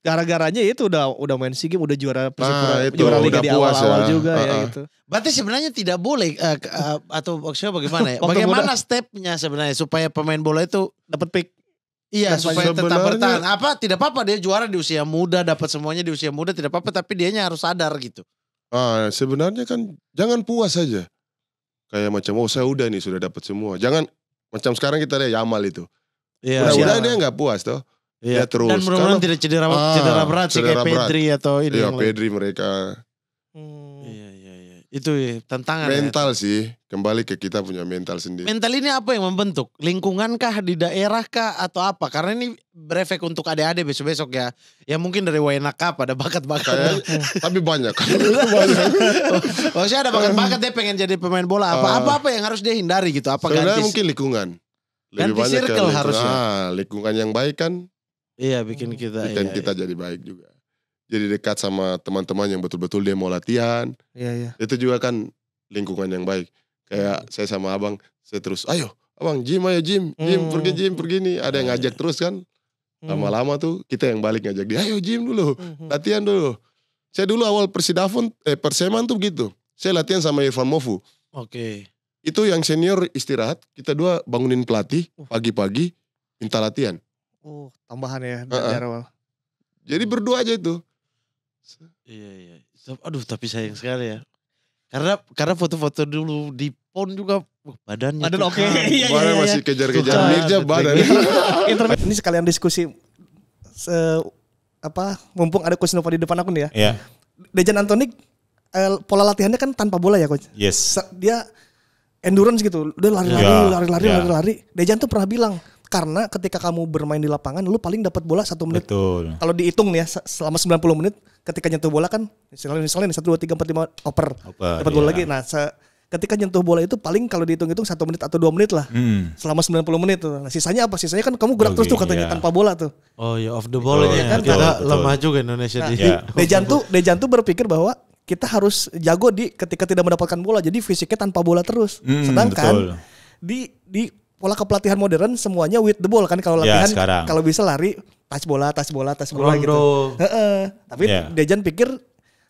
Gara-garanya itu udah main SEA Games, udah juara Persipura, itu juara Liga udah di puas awal-awal ya. juga ya gitu. Berarti sebenarnya tidak boleh atau maksudnya bagaimana ya? Waktu Bagaimana stepnya sebenarnya supaya pemain bola itu dapat pick? Iya, Nah, supaya tetap sebenarnya- bertahan. Tidak apa-apa dia juara di usia muda, dapat semuanya di usia muda tidak apa-apa, tapi dianya harus sadar gitu. Sebenarnya kan jangan puas saja. Kayak macam saya udah nih sudah dapat semua. Jangan macam sekarang kita lihat Yamal itu. Iya. Udah dia nggak puas toh. Iya. Dia terus. Dan mudah-mudahan tidak cedera berat sih kayak Pedri atau ini Iya, yang lain. Pedri mereka. Iya. Itu ya, tantangan Mental sih, kembali ke kita punya mental sendiri. Mental ini apa yang membentuk? Lingkungan kah, di daerah kah, atau apa? Karena ini berefek untuk adik-adik besok-besok ya. Ya mungkin dari Wayna Cup ada bakat-bakat. Tapi banyak. Maksudnya ada bakat-bakat dia pengen jadi pemain bola. Apa yang harus dia hindari gitu? Apa Sebenarnya ganti? mungkin lingkungan. Ganti circle harusnya. Lingkungan yang baik kan Iya, bikin kita. kita jadi baik juga. Jadi dekat sama teman-teman yang betul-betul dia mau latihan. Iya. Itu juga kan lingkungan yang baik. Kayak saya sama abang, saya terus, ayo abang gym ayo gym, pergi nih. Ada yang ngajak terus kan. Lama-lama tuh kita yang balik ngajak dia, ayo gym dulu, latihan dulu. Saya dulu awal Perseman tuh gitu. Saya latihan sama Irfan Mofu. Oke. Itu yang senior istirahat, kita dua bangunin pelatih pagi-pagi minta latihan. Tambahan ya dari awal. Jadi berdua aja itu. Iya. Aduh, tapi sayang sekali ya. Karena foto-foto dulu di PON juga badannya. Badan oke. Iya. Badan masih kejar-kejar Mirja badan. Ini sekalian diskusi mumpung ada Coach Nova di depan aku nih ya. Iya. Dejan Antonik pola latihannya kan tanpa bola ya Coach. Yes. Dia endurance gitu. Udah lari-lari. Dejan tuh pernah bilang, karena ketika kamu bermain di lapangan, lu paling dapat bola 1 menit. Betul. Kalau dihitung nih ya, selama 90 menit, ketika nyentuh bola kan, misalnya 1, 2, 3, 4, 5, oper. Dapat bola lagi. Nah, ketika nyentuh bola itu paling kalau dihitung-hitung 1 menit atau 2 menit lah. Selama 90 menit tuh. Nah, sisanya apa? Sisanya kan kamu gerak terus tuh katanya tanpa bola tuh. Oh ya, off the ball ya kan. Kita lemah juga Indonesia di. Dejan tuh berpikir bahwa kita harus jago ketika tidak mendapatkan bola. Jadi fisiknya tanpa bola terus. Sedangkan di pola kepelatihan modern semuanya with the ball kan, kalau latihan kalau bisa lari touch bola gitu. Tapi Dejan pikir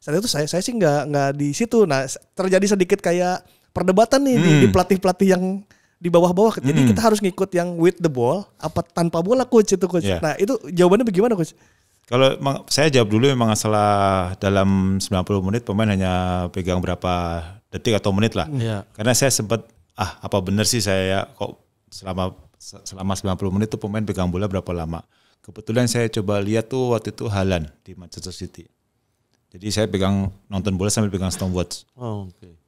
saat itu saya sih nggak di situ. Nah, terjadi sedikit kayak perdebatan nih di pelatih-pelatih yang di bawah-bawah. Jadi kita harus ngikut yang with the ball apa tanpa bola Coach itu Coach. Nah, itu jawabannya bagaimana Coach? Kalau saya jawab dulu, memang masalah dalam 90 menit pemain hanya pegang berapa detik atau menit lah. Karena saya sempat apa benar sih saya kok selama 90 menit tuh pemain pegang bola berapa lama. Kebetulan saya coba lihat tuh waktu itu Haaland di Manchester City. Jadi saya nonton bola sambil pegang stopwatch.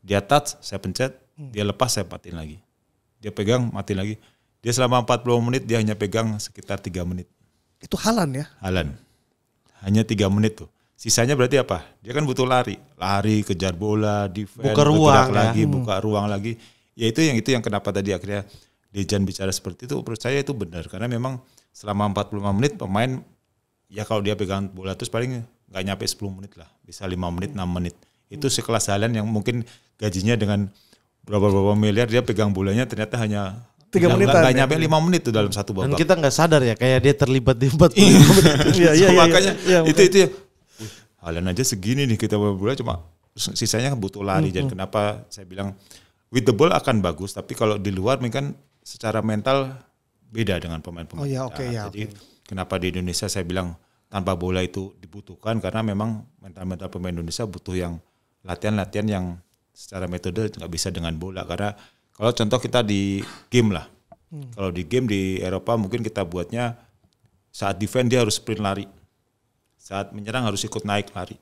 Dia touch, saya pencet, dia lepas, saya matiin lagi. Dia pegang, matiin lagi. Dia selama 40 menit dia hanya pegang sekitar 3 menit. Itu Haaland ya? Haaland. Hanya 3 menit tuh. Sisanya berarti apa? Dia kan butuh lari, kejar bola, defense, buka ruang lagi, buka ruang lagi. Ya itu yang kenapa tadi akhirnya Dejan bicara seperti itu, menurut saya itu benar. Karena memang selama 45 menit pemain, ya kalau dia pegang bola terus paling nggak nyampe 10 menit lah. Bisa 5 menit, 6 menit. Itu sekelas Haaland yang mungkin gajinya dengan berapa miliar, dia pegang bolanya ternyata hanya 3 menit. Nggak nyampe 5 menit tuh dalam satu babak. Dan kita nggak sadar ya, kayak dia terlibat di 40 menit. Makanya itu ya. Haaland aja segini nih kita bola cuma sisanya butuh lari. Dan kenapa saya bilang with the ball akan bagus, tapi kalau di luar mungkin secara mental beda dengan pemain-pemain. Jadi kenapa di Indonesia saya bilang tanpa bola itu dibutuhkan, karena memang mental pemain Indonesia butuh yang latihan-latihan yang secara metode nggak bisa dengan bola. Karena kalau contoh kita di game lah, kalau di game di Eropa mungkin kita buatnya saat defend dia harus sprint lari, saat menyerang harus ikut naik lari.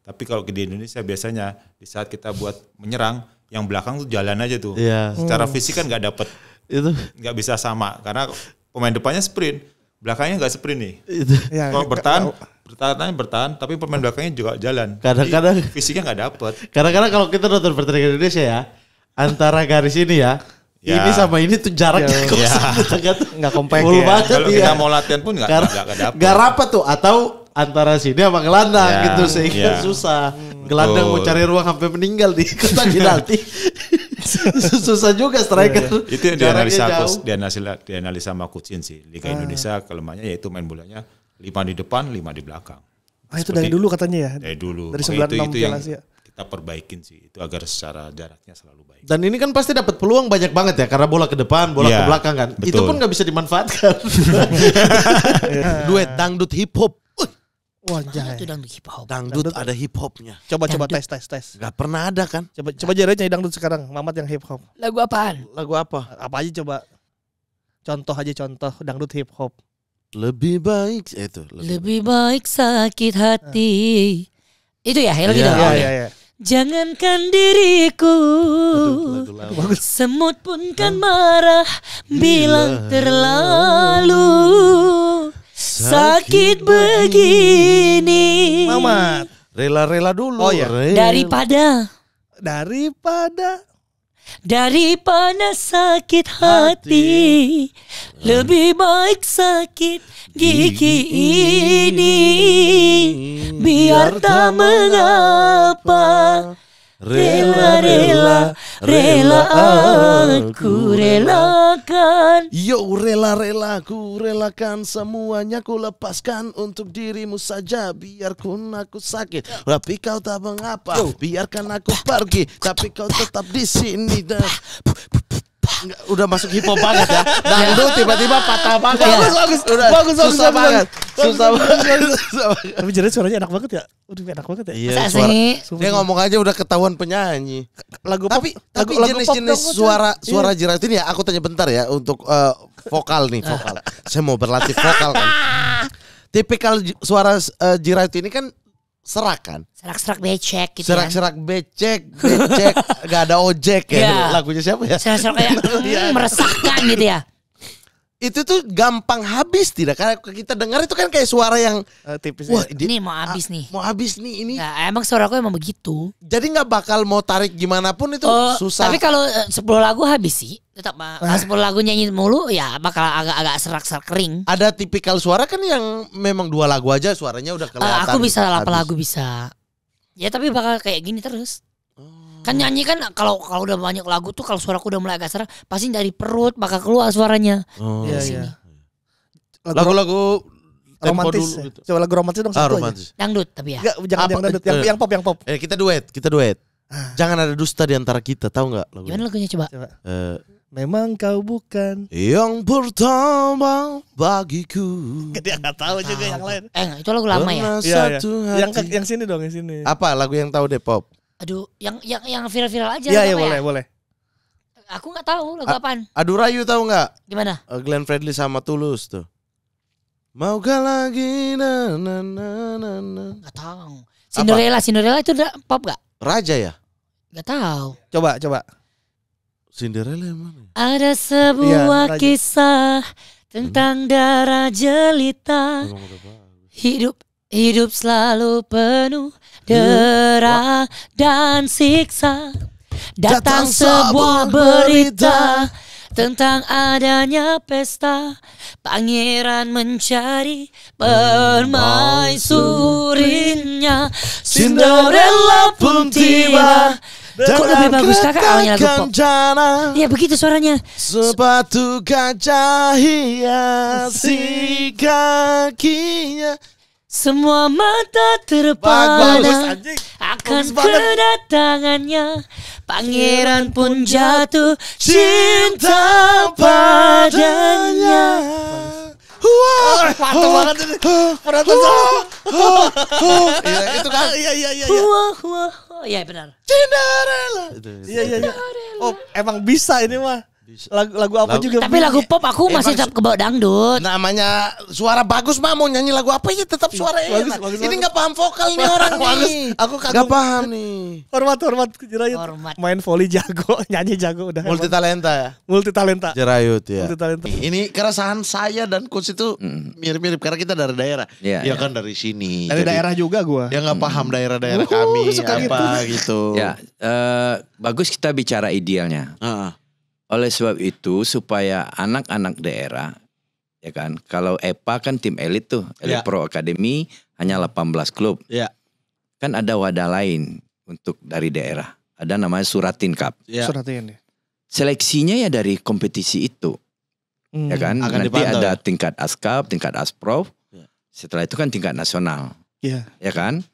Tapi kalau di Indonesia biasanya di saat kita buat menyerang, yang belakang tuh jalan aja tuh. Secara fisik kan nggak dapet. Itu nggak bisa sama karena pemain depannya sprint, belakangnya nggak sprint nih. Ya, Kalau bertahan, tapi pemain belakangnya juga jalan. Kadang-kadang fisiknya nggak dapet. Kadang-kadang kalau kita nonton pertandingan Indonesia ya, antara garis ini ya, ini sama ini tuh jaraknya nggak compact ya. ya. Kalau kita mau latihan pun nggak dapet. Nggak rapat tuh, atau antara sini sama gelandang gitu sehingga susah. Gelandang mau cari ruang sampai meninggal di kotak penalti. Susah juga striker. Itu yang dianalisa sama Coach Shin sih. Liga Indonesia kelemahannya yaitu main bolanya 5 di depan, 5 di belakang. Itu dari dulu katanya ya. Dari dulu. Dari 96 itu yang Asia. kita perbaikin sih. Itu agar secara jaraknya selalu baik. Dan ini kan pasti dapat peluang banyak banget ya karena bola ke depan, bola ke belakang kan. Betul. Itu pun nggak bisa dimanfaatkan. Duet dangdut hip hop. Wah, jangan. Itu dangdut hip hop. Dangdut ada hip hopnya. Coba tes. Gak pernah ada kan? Coba Jared nyanyi dangdut sekarang. Mamat yang hip hop. Lagu apaan? Lagu apa? Apa aja coba. Contoh dangdut hip hop. Lebih baik itu. Lebih baik sakit hati. Itu ya, gitu. Iya. Jangankan diriku, semut pun kan marah bila terlalu sakit begini. Mamat. Rela-rela dulu. Oh ya. Daripada sakit hati, lebih baik sakit gigi ini. Biar tak mengapa, rela aku relakan. Yo rela ku relakan semuanya ku lepaskan untuk dirimu saja. Biarpun aku sakit, tapi kau tak mengapa. Biarkan aku pergi, tapi kau tetap di sini. Udah masuk hip hop banget ya. Dangdut tiba-tiba patah banget. Bagus. Susah banget. Tapi Jared suaranya enak banget ya. Udah enak banget ya. Iya, dia ngomong aja udah ketahuan penyanyi. Tapi jenis-jenis suara Jared ini ya, aku tanya bentar ya untuk vokal. Saya mau berlatih vokal kan. Tipikal suara Jared ini kan serak kan? Serak-serak becek gitu Serak-serak becek, gak ada ojek ya. Lagunya siapa ya? Serak-serak kayak meresahkan gitu ya. Itu tuh gampang habis tidak? Karena kita dengar itu kan kayak suara yang tipis. Wah, ini mau habis nih. Mau habis nih ini. Ya, emang suaraku emang begitu. Jadi nggak bakal mau tarik gimana pun itu susah. Tapi kalau 10 lagu habis sih. Tetap 10 lagu nyanyi mulu ya bakal agak serak-serak kering. Ada tipikal suara kan yang memang 2 lagu aja suaranya udah kelihatan. Aku bisa 8 lagu bisa. Ya tapi bakal kayak gini terus. Kan nyanyi kan kalau udah banyak lagu tuh kalau suaraku udah mulai agak serak pasti dari perut bakal keluar suaranya. Iya. Lagu-lagu romantis. Gitu. Coba lagu romantis dong satu romantis. aja. Dangdut tapi ya. Enggak, jangan yang dangdut, yang pop. Kita duet. Jangan ada dusta di antara kita, tahu enggak lagunya? Gimana lagunya coba? Memang kau bukan yang pertama bagiku. Dia enggak tahu juga yang lain. Itu lagu lama ya? Iya. Yang sini dong, yang sini. Apa lagu yang tahu deh pop? Aduh, yang viral aja. Iya, boleh. Aku nggak tahu lagu apaan. Adu Rayu tahu nggak? Gimana? Glenn Fredly sama Tulus tuh. Maukah lagi na. Nggak tahu. Cinderella itu udah pop gak? Raja ya? Nggak tahu. Coba. Cinderella yang mana? Ada sebuah kisah tentang darah jelita. Hidup selalu penuh derah dan siksa. Datang sebuah berita tentang adanya pesta. Pangeran mencari permaisurinya. Cinderella pun tiba. Kok lebih bagus kakak awalnya lagu pop? Iya begitu suaranya. Sepatu kaca hiasi kakinya. Semua mata terpana akan kedatangannya. Pangeran pun jatuh cinta padanya. Mantap banget ini. Itu kan. Iya. Iya benar. Cinderella. Iya. Oh, emang bisa ini mah. Lagu apa juga. Tapi lagu pop aku masih tetap kebawa dangdut. Namanya suara bagus mah, mau nyanyi lagu apa ya tetap suara enak. Ini nggak paham vokal nih orang nih. Aku nggak paham nih. Hormat Jerayut. Main volley jago, nyanyi jago udah. Multi talenta ya. Multi talenta. Jerayut ya. Multi talenta. Ini keresahan saya dan coach itu mirip-mirip karena kita dari daerah. Dia kan dari sini. Dari daerah juga gua. Dia nggak paham daerah-daerah kami apa gitu. Ya, bagus kita bicara idealnya. Oleh sebab itu supaya anak-anak daerah, ya kan, kalau EPA kan tim elit tuh, Elit Pro Academy hanya 18 klub. Kan ada wadah lain untuk dari daerah. Ada namanya Suratin Cup. Suratin. Seleksinya ya dari kompetisi itu. Ya kan, nanti ada tingkat ASCAP, tingkat ASPROF. Setelah itu kan tingkat nasional. Ya kan?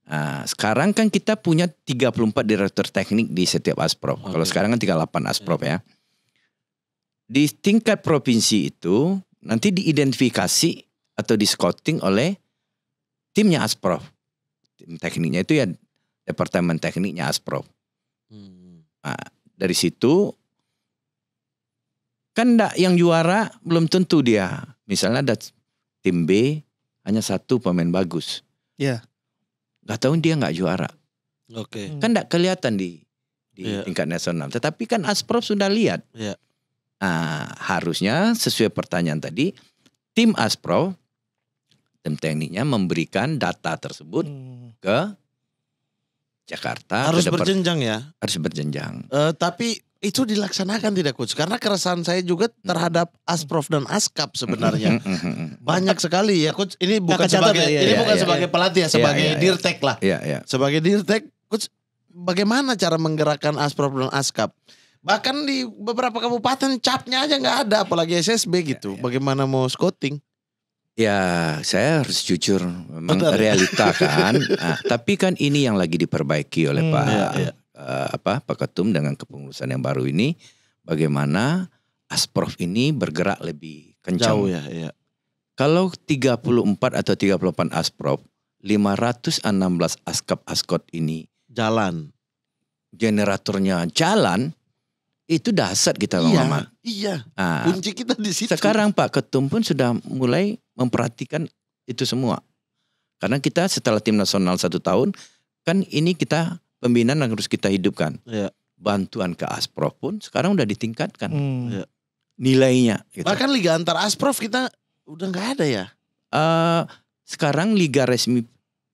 Nah, sekarang kan kita punya 34 direktur teknik di setiap ASPROF. Kalau sekarang kan 38 ASPROF ya. Di tingkat provinsi itu nanti diidentifikasi atau di scouting oleh timnya ASPROF. Tim tekniknya itu ya departemen tekniknya ASPROF. Nah, dari situ kan yang juara belum tentu dia. Misalnya ada tim B hanya 1 pemain bagus. Gak tahu dia nggak juara. Kan nggak kelihatan di tingkat nasional. Tetapi kan ASPROF sudah lihat. Nah, harusnya sesuai pertanyaan tadi, tim ASPROF, tim tekniknya memberikan data tersebut ke Jakarta. Harus berjenjang ya? Harus berjenjang. Tapi itu dilaksanakan tidak coach? Karena keresahan saya juga terhadap ASPROF dan ASCAP sebenarnya. Banyak sekali ya coach. Ini bukan sebagai pelatih ya, sebagai dirtek lah. Sebagai dirtek, coach, bagaimana cara menggerakkan ASPROF dan ASCAP? Bahkan di beberapa kabupaten capnya aja nggak ada, apalagi SSB gitu. Bagaimana mau scouting? Ya, saya harus jujur, memang realita kan. Nah, tapi kan ini yang lagi diperbaiki oleh Pak Ketum dengan kepengurusan yang baru ini, bagaimana ASPROF ini bergerak lebih kencang. Jauh ya. Kalau 34 atau 38 ASPROF, 516 ASCAP ini jalan. Generatornya jalan, itu dahsyat kita Bang Maman. Iya. Nah, kunci kita di situ. Sekarang Pak Ketum pun sudah mulai memperhatikan itu semua. Karena kita setelah tim nasional 1 tahun, kan ini kita pembinaan yang harus kita hidupkan. Bantuan ke ASPROF pun sekarang udah ditingkatkan. Nilainya. Gitu. Bahkan liga antar ASPROF kita udah nggak ada ya. Sekarang liga resmi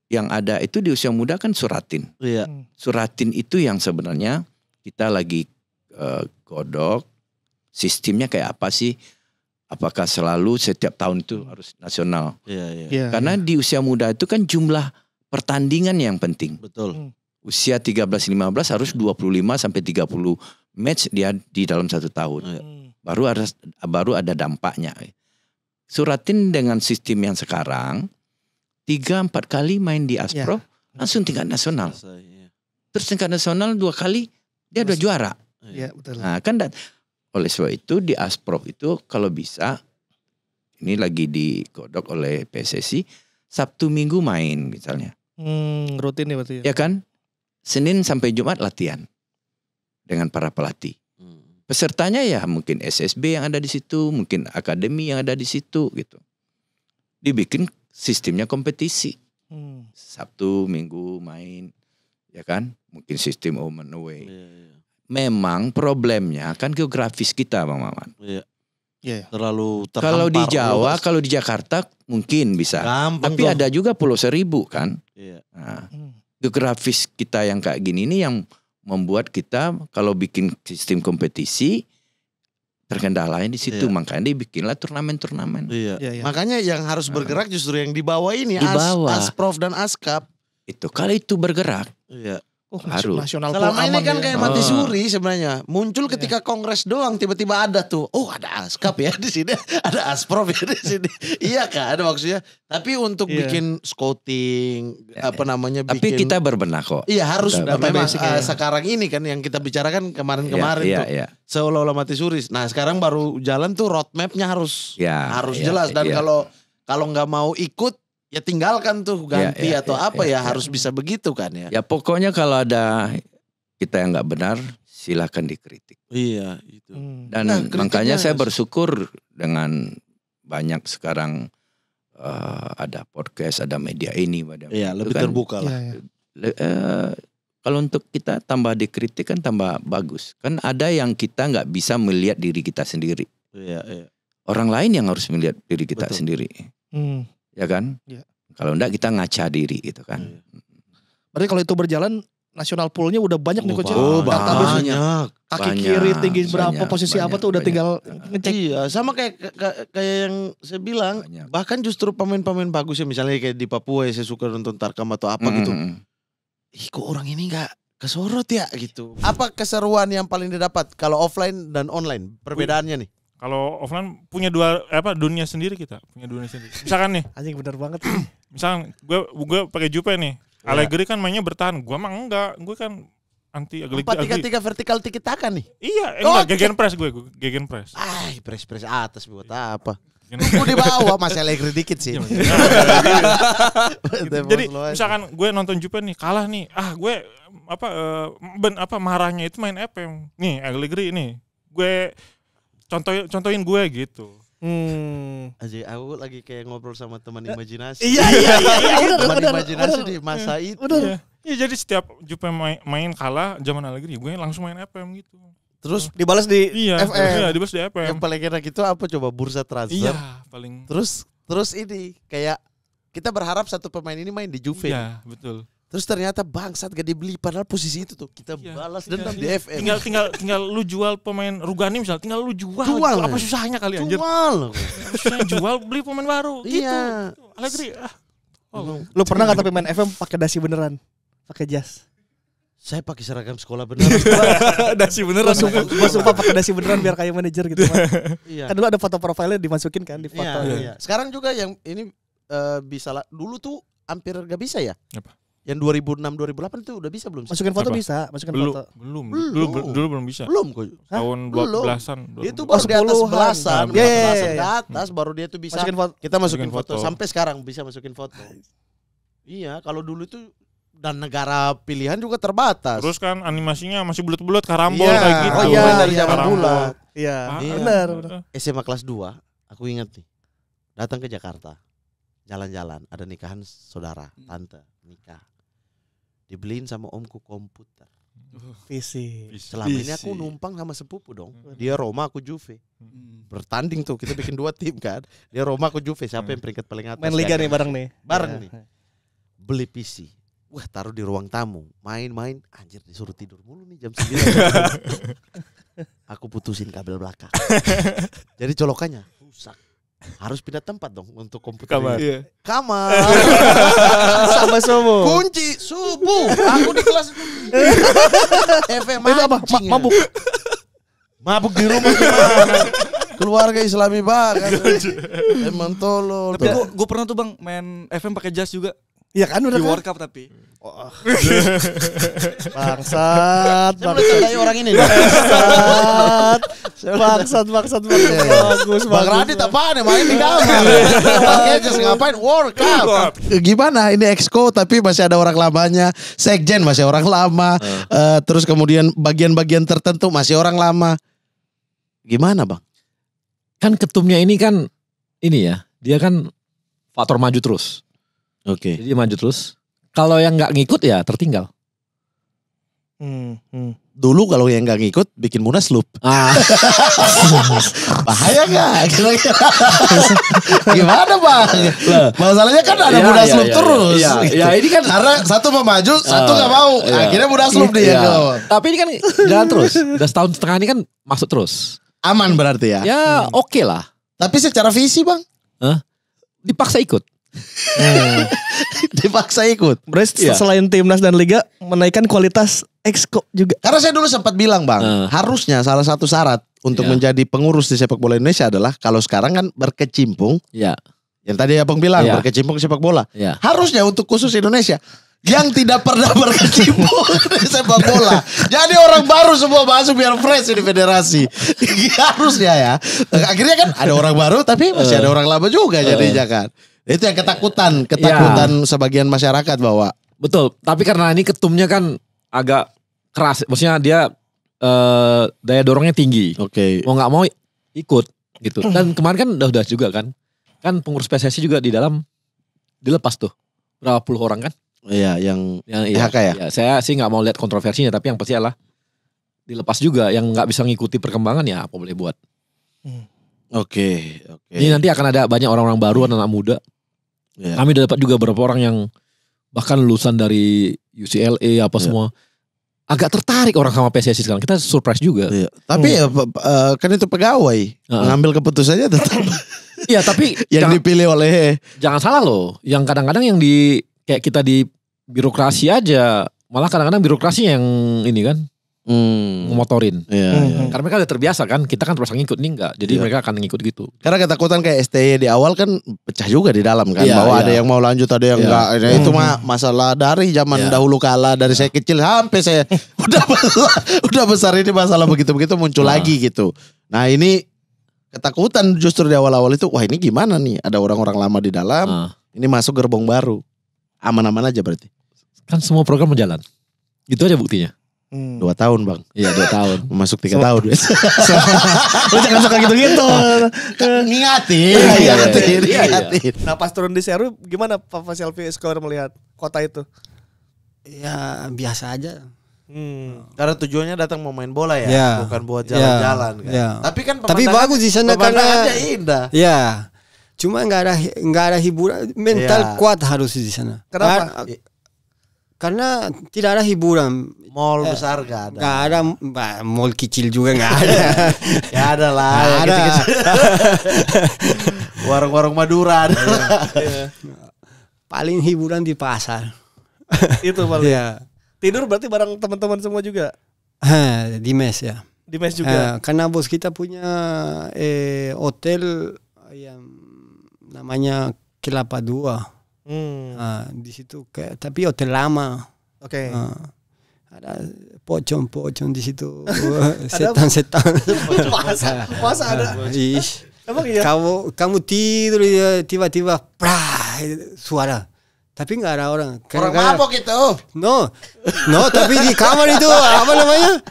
yang ada itu di usia muda kan Suratin. Suratin itu yang sebenarnya kita lagi godok sistemnya kayak apa sih? Apakah selalu setiap tahun itu harus nasional? Karena di usia muda itu kan jumlah pertandingan yang penting. Betul. Usia 13-15 harus 25 sampai 30 match dia di dalam 1 tahun. Baru ada dampaknya. Suratin dengan sistem yang sekarang 3-4 kali main di ASPROF langsung tingkat nasional. Terus tingkat nasional 2 kali dia udah juara. Betul. Nah, kan oleh sebab itu di ASPROF itu kalau bisa, ini lagi digodok oleh PSSI, Sabtu Minggu main misalnya. Rutin ya berarti. Ya kan? Senin sampai Jumat latihan dengan para pelatih. Pesertanya ya mungkin SSB yang ada di situ, mungkin akademi yang ada di situ gitu. Dibikin sistemnya kompetisi. Sabtu Minggu main, ya kan? Mungkin sistem home and away. Memang problemnya kan geografis kita Bang Maman. Terlalu terhampar. Kalau di Jawa, kalau di Jakarta mungkin bisa. Gampang tapi ada juga Pulau Seribu kan. Nah, geografis kita yang kayak gini ini yang membuat kita kalau bikin sistem kompetisi terkendalanya di situ. Makanya dibikinlah turnamen-turnamen. Makanya yang harus bergerak justru yang di bawah ini. ASPROF dan ASCAP. Itu kalau itu bergerak. Harus. Nasional selama ini kan kayak mati suri sebenarnya. Muncul ketika kongres doang tiba-tiba ada tuh. Oh, ada ASCAP ya di sini, ada ASPROF ya di sini. Iya kan maksudnya. Tapi untuk bikin scouting namanya bikin. Tapi kita berbenah kok. Iya harus memang sekarang ini kan yang kita bicarakan kemarin-kemarin tuh. Seolah-olah mati suri. Nah, sekarang baru jalan tuh roadmapnya harus jelas dan kalau nggak mau ikut ya tinggalkan tuh ganti atau apa harus bisa begitu kan ya. Ya pokoknya kalau ada kita yang nggak benar, silakan dikritik. Iya itu. Dan makanya saya bersyukur dengan banyak sekarang ada podcast, ada media ini, Iya, lebih terbuka lah. Kalau untuk kita tambah dikritik kan tambah bagus. Kan ada yang kita nggak bisa melihat diri kita sendiri. Iya. Orang lain yang harus melihat diri kita sendiri. Ya kan? Iya. Kalau enggak kita ngaca diri gitu kan. Berarti kalau itu berjalan nasional poolnya udah banyak nih coach. Banyak. Kaki kiri tinggi berapa, posisi apa tuh udah tinggal ngecek. Iya, sama kayak yang saya bilang. Bahkan justru pemain-pemain bagus ya, misalnya kayak di Papua ya, saya suka nonton Tarkam atau apa gitu. Ih, kok orang ini nggak kesorot ya gitu. Apa keseruan yang paling didapat kalau offline dan online? Perbedaannya nih. Kalau offline punya dunia sendiri kita, punya dunia sendiri. Misalkan nih, anjing bener banget. Misalkan gue pakai Jupe nih. Allegri kan mainnya bertahan, gue mah enggak. Gue kan anti Allegri. 4-3-3 vertikal tiki-taka nih. Iya, enggak gegen press gue gegen press. Press atas buat apa? Gue di bawah masih Allegri dikit sih. Jadi misalkan gue nonton Jupe nih kalah nih, gue marahnya itu main FM. Nih Allegri ini, gue contohin gue gitu. Aja aku lagi kayak ngobrol sama teman imajinasi. Iya. Teman imajinasi di masa itu. Iya, jadi setiap Jupe main kalah zaman Allegri, gue langsung main FM gitu. Terus dibalas di FM. Iya, dibalas di FM. Yang paling enak itu apa coba, bursa transfer? Iya, paling. Terus ini kayak kita berharap satu pemain ini main di Juve. Iya, betul. Terus ternyata bangsat gak dibeli, padahal posisi itu tuh kita balas dendam di FM. Tinggal lu jual pemain Rugani misalnya, tinggal lu jual. Apa susahnya kali anjir? Jual beli pemain baru gitu. Allegri. Lu pernah enggak tapi main FM pakai dasi beneran? Pakai jas? Saya pakai seragam sekolah beneran. Dasi beneran. Gua sumpah pakai dasi beneran biar kayak manajer gitu. Kan dulu ada foto profilnya dimasukin kan di foto. Iya. Sekarang juga yang ini bisa lah. Dulu tuh hampir gak bisa ya? Apa? Yang 2006-2008 tuh udah bisa belum sih? Masukin foto bisa, masukin foto. Dulu belum bisa. Belum kok. Tahun 12-an. Itu baru di atas belasan. Iya. Di atas baru dia tuh bisa. Kita masukin foto. Sampai sekarang bisa masukin foto. Iya, kalau dulu itu dan negara pilihan juga terbatas. Terus kan animasinya masih bulat-bulat karambol kayak gitu. Oh iya, dari zaman bulat. Iya, benar. SMA kelas 2, aku ingat nih. Datang ke Jakarta. Jalan-jalan, ada nikahan saudara, tante, nikah. Dibeliin sama omku komputer. PC. Selama ini aku numpang sama sepupu dong. Dia Roma, aku Juve. Bertanding tuh, kita bikin 2 tim kan. Dia Roma, aku Juve. Siapa yang peringkat paling atas? Main liga nih bareng nih. Bareng nih. Beli PC. Wah, taruh di ruang tamu. Main-main, anjir disuruh tidur mulu nih jam 9. Aku putusin kabel belakang. Jadi colokannya rusak. Harus pindah tempat dong untuk komputer. Kamar. Sama semua. Kunci subuh. Aku di kelas FM apa? Mabuk. Mabuk di rumah gimana? Keluarga Islami banget. Emang tolol. Tapi gue pernah tuh Bang main FM pakai jas juga. Iya kan udah di kan? World Cup tapi. Bangsat. Orang ini. Bangsat. Bagus. Bang Radit apaan ya main di kamar. Pakai jas ngapain? World Cup. Gimana? Ini exco tapi masih ada orang lamanya. Sekjen masih orang lama. Terus kemudian bagian-bagian tertentu masih orang lama. Gimana Bang? Kan ketumnya ini kan ini ya, dia kan faktor maju terus. Oke. Jadi maju terus. Kalau yang nggak ngikut ya tertinggal. Dulu kalau yang nggak ngikut bikin munaslup. Bahaya nggak? Gimana Bang? Masalahnya kan ada munaslup terus. Ya ini kan karena satu mau maju, satu nggak mau. Akhirnya munaslup dia. Tapi ini kan jalan terus. Udah setahun setengah ini kan masuk terus. Aman berarti ya? Ya oke lah. Tapi secara visi Bang? Dipaksa ikut. Dipaksa ikut. Berarti selain timnas dan liga menaikkan kualitas exco juga. Karena saya dulu sempat bilang Bang, harusnya salah satu syarat untuk menjadi pengurus di sepak bola Indonesia adalah kalau sekarang kan berkecimpung. Yang tadi Abang bilang berkecimpung sepak bola. Harusnya untuk khusus Indonesia yang tidak pernah berkecimpung di sepak bola. Jadi orang baru semua masuk biar fresh di federasi. Harusnya ya. Akhirnya kan ada orang baru tapi masih ada orang lama juga jadinya kan. Itu yang ketakutan sebagian masyarakat bahwa betul. Tapi karena ini ketumnya kan agak keras, maksudnya dia daya dorongnya tinggi. Mau nggak mau ikut gitu. Dan kemarin kan udah juga kan pengurus PSSI juga di dalam dilepas tuh berapa puluh orang kan? Iya, yang PHK ya. Ya, saya sih nggak mau lihat kontroversinya, tapi yang pasti adalah dilepas juga. Yang nggak bisa ngikuti perkembangan ya apa boleh buat. Oke. Ini nanti akan ada banyak orang-orang baru, anak muda. Yeah. Kami udah dapat juga beberapa orang yang bahkan lulusan dari UCLA apa semua. Agak tertarik orang sama PSSI sekarang. Kita surprise juga. Tapi ya, kan itu pegawai. Mengambil keputusannya tetap. Iya, tapi yang dipilih oleh. Jangan salah loh. Yang kadang-kadang yang kayak kita di birokrasi aja, malah kadang-kadang birokrasi yang ini kan. Ngomotorin. Karena mereka udah terbiasa kan, kita kan terus ngikut nih enggak. Jadi mereka akan ngikut gitu. Karena ketakutan kayak STY di awal kan pecah juga di dalam kan, bahwa ada yang mau lanjut, ada yang enggak. Nah, itu mah masalah dari zaman dahulu kala, dari saya kecil sampai saya udah besar ini masalah begitu-begitu muncul lagi gitu. Nah, ini ketakutan justru di awal-awal itu, wah ini gimana nih? Ada orang-orang lama di dalam, ini masuk gerbong baru. Aman-aman aja berarti. Kan semua program berjalan. Itu aja buktinya. 2 tahun bang. Iya 2 tahun. Masuk 3 tahun. Lu jangan suka gitu-gitu. Ngingatin. Nah pas turun di Seru gimana Pak Selvi Skor melihat kota itu? Ya biasa aja. Karena tujuannya datang mau main bola ya, bukan buat jalan-jalan kan. Tapi kan bagus di sana karena indah. Ya. Cuma nggak ada hiburan, mental kuat harus di sana. Kenapa? Karena tidak ada hiburan. Mall besar gak ada. Gak ada, mall kecil juga gak ada. Ya ada lah. Gak ada. Warung-warung Madura ada. Paling hiburan di pasar. Itu paling. Ya. Tidur berarti bareng teman-teman semua juga? Di mes ya. Di mes juga? Karena bos kita punya hotel yang namanya Kelapa 2. Di situ tapi hotel lama. Oke. Ada pocong di situ. Setan-setan. Masa ada? Emang iya? Kamu tidur tiba-tiba suara. Tapi nggak ada orang. Orang mabok itu. No, tapi di kamar itu apa namanya?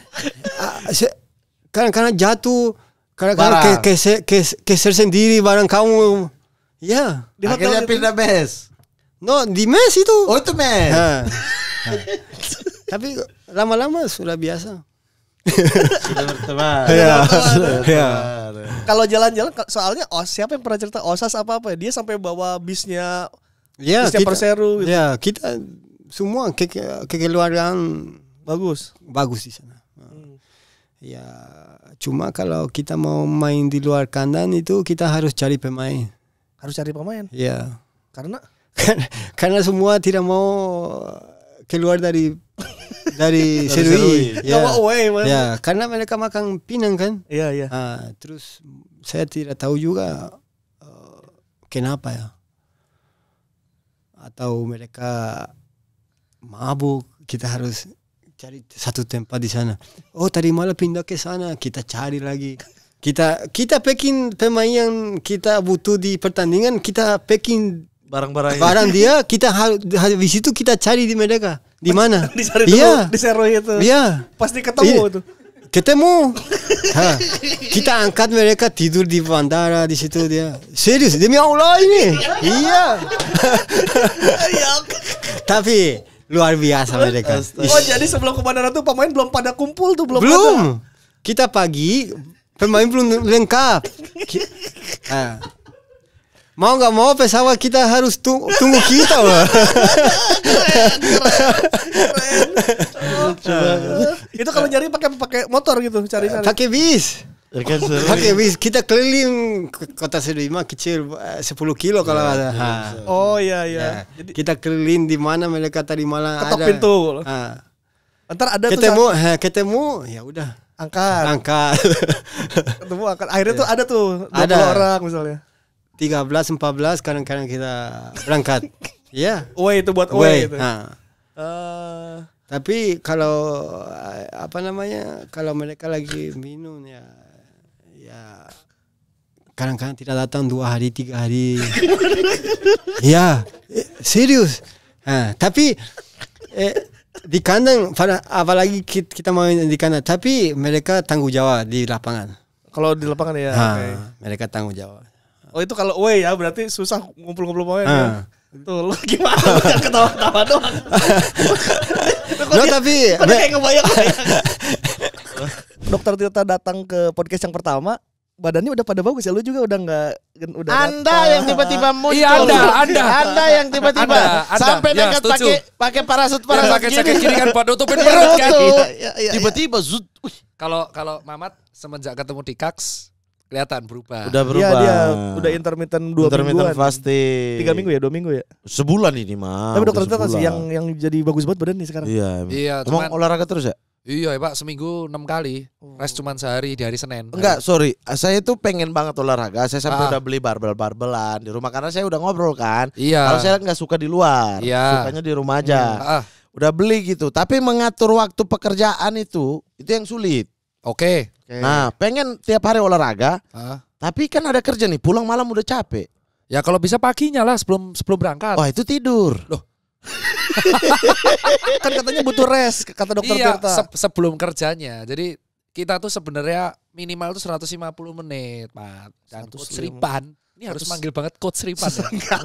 Karena jatuh, karena keser sendiri barang kamu. Ya. Akhirnya pindah mes. No, di mes itu. Oh itu mes. Tapi lama-lama sudah biasa. Sudah berteman. Kalau jalan-jalan, soalnya siapa yang pernah cerita OSAS apa-apa ya? Dia sampai bawa bisnya Perseru gitu. Ya, kita semua kekeluargaan bagus di sana. Ya, cuma kalau kita mau main di luar kandang itu kita harus cari pemain. Harus cari pemain? Ya. Karena semua tidak mau keluar dari Serui. Ya, karena mereka makan pinang kan. Iya. Terus saya tidak tahu juga kenapa ya. Atau mereka mabuk, kita harus cari satu tempat di sana. Oh tadi malam pindah ke sana, kita cari lagi. Kita packing pemain yang kita butuh di pertandingan, kita packing barang dia, kita habis itu kita cari di mereka. Di mana? Dicari dulu di Serui itu. Iya. Pasti ketemu tuh. Ketemu. Kita angkat mereka tidur di bandara di situ dia. Serius demi Allah ini. Iya. Tapi luar biasa mereka. Oh jadi sebelum ke bandara tuh pemain belum pada kumpul tuh belum. Kita pagi pemain belum lengkap. Mau nggak mau pesawat kita harus tunggu kita loh. Itu kalau nyari pakai motor gitu cari. Pakai bis. Pakai bis. Kita keliling kota Serui kecil 10 kilo kalau ada. Oh iya. Jadi kita keliling di mana mereka tadi malam ada. Ketok pintu. Ntar ada ketemu ya udah. Angkat. Ketemu angkat. Akhirnya tuh ada tuh 20 orang misalnya. 13, 14 kadang-kadang kita berangkat. Ya. Away itu buat away itu. Tapi kalau apa namanya? Kalau mereka lagi minum ya kadang-kadang tidak datang 2 hari, 3 hari. Ya, serius. Tapi di kandang, apalagi kita main di kandang, tapi mereka tanggung jawab di lapangan. Kalau di lapangan ya. Okay. Mereka tanggung jawab. Oh itu kalau away ya, berarti susah ngumpul-ngumpul pemain ya. Tuh lu gimana? Jangan ketawa-ketawa doang. No, tapi kayak ngebayang. Dokter Tirta datang ke podcast yang pertama, badannya udah pada bagus ya. Lu juga udah enggak Anda yang tiba-tiba muncul. Iya, Anda yang tiba-tiba sampai dekat pakai parasut pakai jaket kiri kan buat nutupin perut kan. Tiba-tiba zut. Kalau Mamat semenjak ketemu di Kaks kelihatan berubah. Udah berubah. Iya, dia udah intermittent 2 mingguan. Fasting. 3 minggu ya, 2 minggu ya. Sebulan ini mah. Tapi dokter Tirta sih yang jadi bagus banget badan nih sekarang. Iya. Emang olahraga terus ya? Iya Pak, seminggu 6 kali. Rest cuman sehari di hari Senin. Enggak, sorry. Saya tuh pengen banget olahraga. Saya sampai udah beli barbel-barbelan di rumah karena saya udah ngobrol kan. Iya. Kalau saya nggak suka di luar, sukanya di rumah aja. Udah beli gitu. Tapi mengatur waktu pekerjaan itu yang sulit. Oke. Nah, pengen tiap hari olahraga. Tapi kan ada kerja nih, pulang malam udah capek. Ya kalau bisa paginya lah sebelum berangkat. Wah, itu tidur. Loh. Kan katanya butuh rest kata dokter Tirta. Sebelum kerjanya. Jadi kita tuh sebenarnya minimal tuh 150 menit, Pak. Dan Coach Ripan. Ini harus manggil banget Coach Ripan.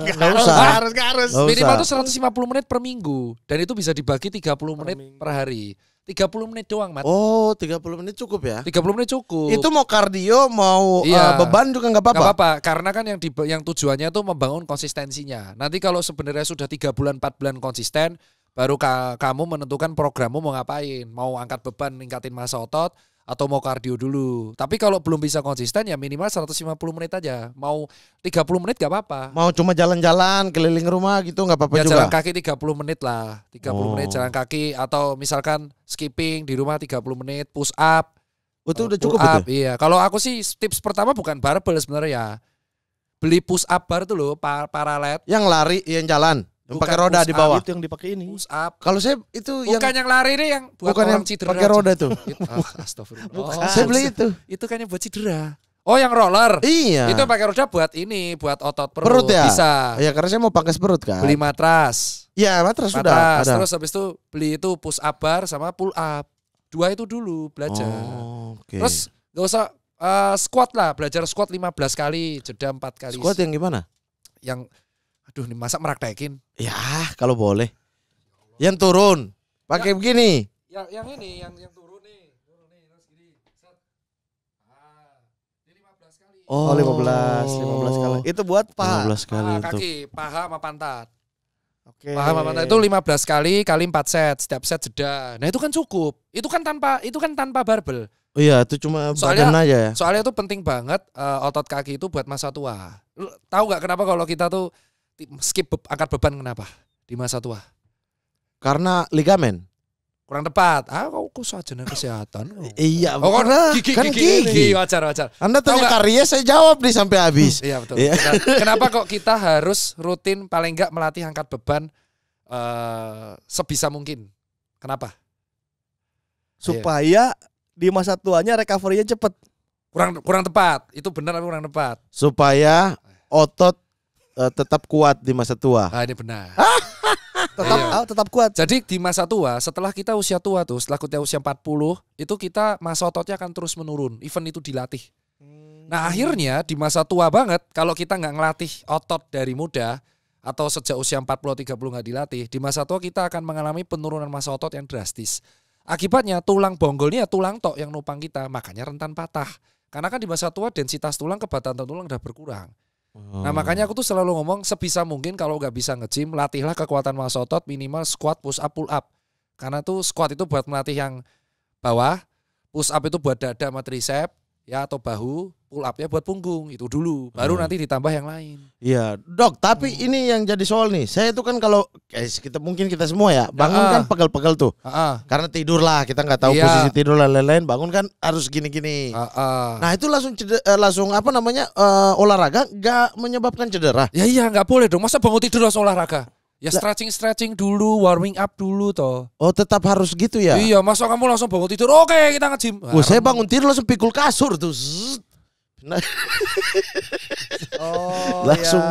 Enggak harus. Minimal tuh 150 menit per minggu. Dan itu bisa dibagi 30 menit per hari. 30 menit doang, Mat. Oh, 30 menit cukup ya? 30 menit cukup. Itu mau kardio, mau beban juga nggak apa-apa. Nggak apa-apa, karena kan yang tujuannya tuh membangun konsistensinya. Nanti kalau sebenarnya sudah 3 bulan, 4 bulan konsisten, baru kamu menentukan programmu mau ngapain. Mau angkat beban, ningkatin massa otot, atau mau kardio dulu. Tapi kalau belum bisa konsisten ya minimal 150 menit aja. Mau 30 menit gak apa-apa. Mau cuma jalan-jalan keliling rumah gitu gak apa-apa juga. Jalan kaki 30 menit lah. 30 menit jalan kaki atau misalkan skipping di rumah 30 menit, push up. Itu udah cukup itu? Iya. Kalau aku sih tips pertama bukan barbel sebenarnya. Beli push up bar tuh loh, paralet. Yang lari, yang jalan. Yang pakai roda di bawah. Itu yang dipakai ini. Push up. Kalau saya itu bukan yang lari nih yang buat bukan orang yang cedera. pakai roda tuh. Astagfirullah. Saya beli itu. Itu kan yang buat cedera. Oh, yang roller. Iya. Itu pakai roda buat ini, buat otot perut ya? Bisa. Iya, karena saya mau pangkas perut kan. Beli matras. Iya, matras sudah ada. Terus habis itu beli itu push up bar sama pull up. 2 itu dulu belajar. Okay. Terus gak usah squat lah, belajar squat 15 kali, jeda 4 kali. Squat yang gimana? Yang aduh nih masa meraktekin. Ya, kalau boleh. Yang turun. Pakai begini. Yang ini, yang turun nih. Terus gini. Ini 15 kali. Oh, 15 kali. Itu buat paha. 15 kali paha, kaki, paha sama pantat. Oke. Paha sama pantat itu 15 kali 4 set, setiap set jeda. Nah, itu kan cukup. Itu kan tanpa barbel. Oh iya, itu cuma badan aja ya. Soalnya itu penting banget otot kaki itu buat masa tua. Lu tahu nggak kenapa kalau kita tuh skip angkat beban kenapa di masa tua? Karena ligamen. Kurang tepat. Kok sarjana kesehatan? Iya, karena gigi. Wajar. Anda tanya karies, saya jawab nih sampai habis. Iya betul. Kenapa kok kita harus rutin paling enggak melatih angkat beban sebisa mungkin? Kenapa? Supaya di masa tuanya recovery-nya cepet. Kurang tepat. Itu benar tapi kurang tepat. Supaya otot tetap kuat di masa tua. Ini benar. tetap kuat. Jadi di masa tua, setelah kita usia tua tuh, setelah kita usia 40, itu kita masa ototnya akan terus menurun. Even itu dilatih. Nah akhirnya di masa tua banget, kalau kita nggak ngelatih otot dari muda, atau sejak usia 40-30 nggak dilatih, di masa tua kita akan mengalami penurunan masa otot yang drastis. Akibatnya tulang bonggolnya tulang tok yang nupang kita, makanya rentan patah. Karena kan di masa tua densitas tulang, kebatan tulang udah berkurang. Nah makanya aku tuh selalu ngomong sebisa mungkin kalau nggak bisa nge-gym, latihlah kekuatan massa otot minimal squat, push up, pull up. Karena tuh squat itu buat melatih yang bawah, push up itu buat dada sama tricep ya atau bahu, pull up ya buat punggung, itu dulu. Baru nanti ditambah yang lain. Iya, Dok, tapi ini yang jadi soal nih. Saya tuh kan kalau kita semua ya, bangun kan pegel-pegel tuh. Karena tidur lah, kita nggak tahu posisi tidur dan lain-lain, bangun kan harus gini-gini. Nah, itu langsung olahraga nggak menyebabkan cedera. Ya iya, nggak boleh dong. Masa bangun tidur langsung olahraga? Ya stretching dulu, warming up dulu toh. Oh tetap harus gitu ya? Iya, masa kamu langsung bangun tidur, oke kita nge-gym. Saya bangun tidur langsung pikul kasur tuh. Langsung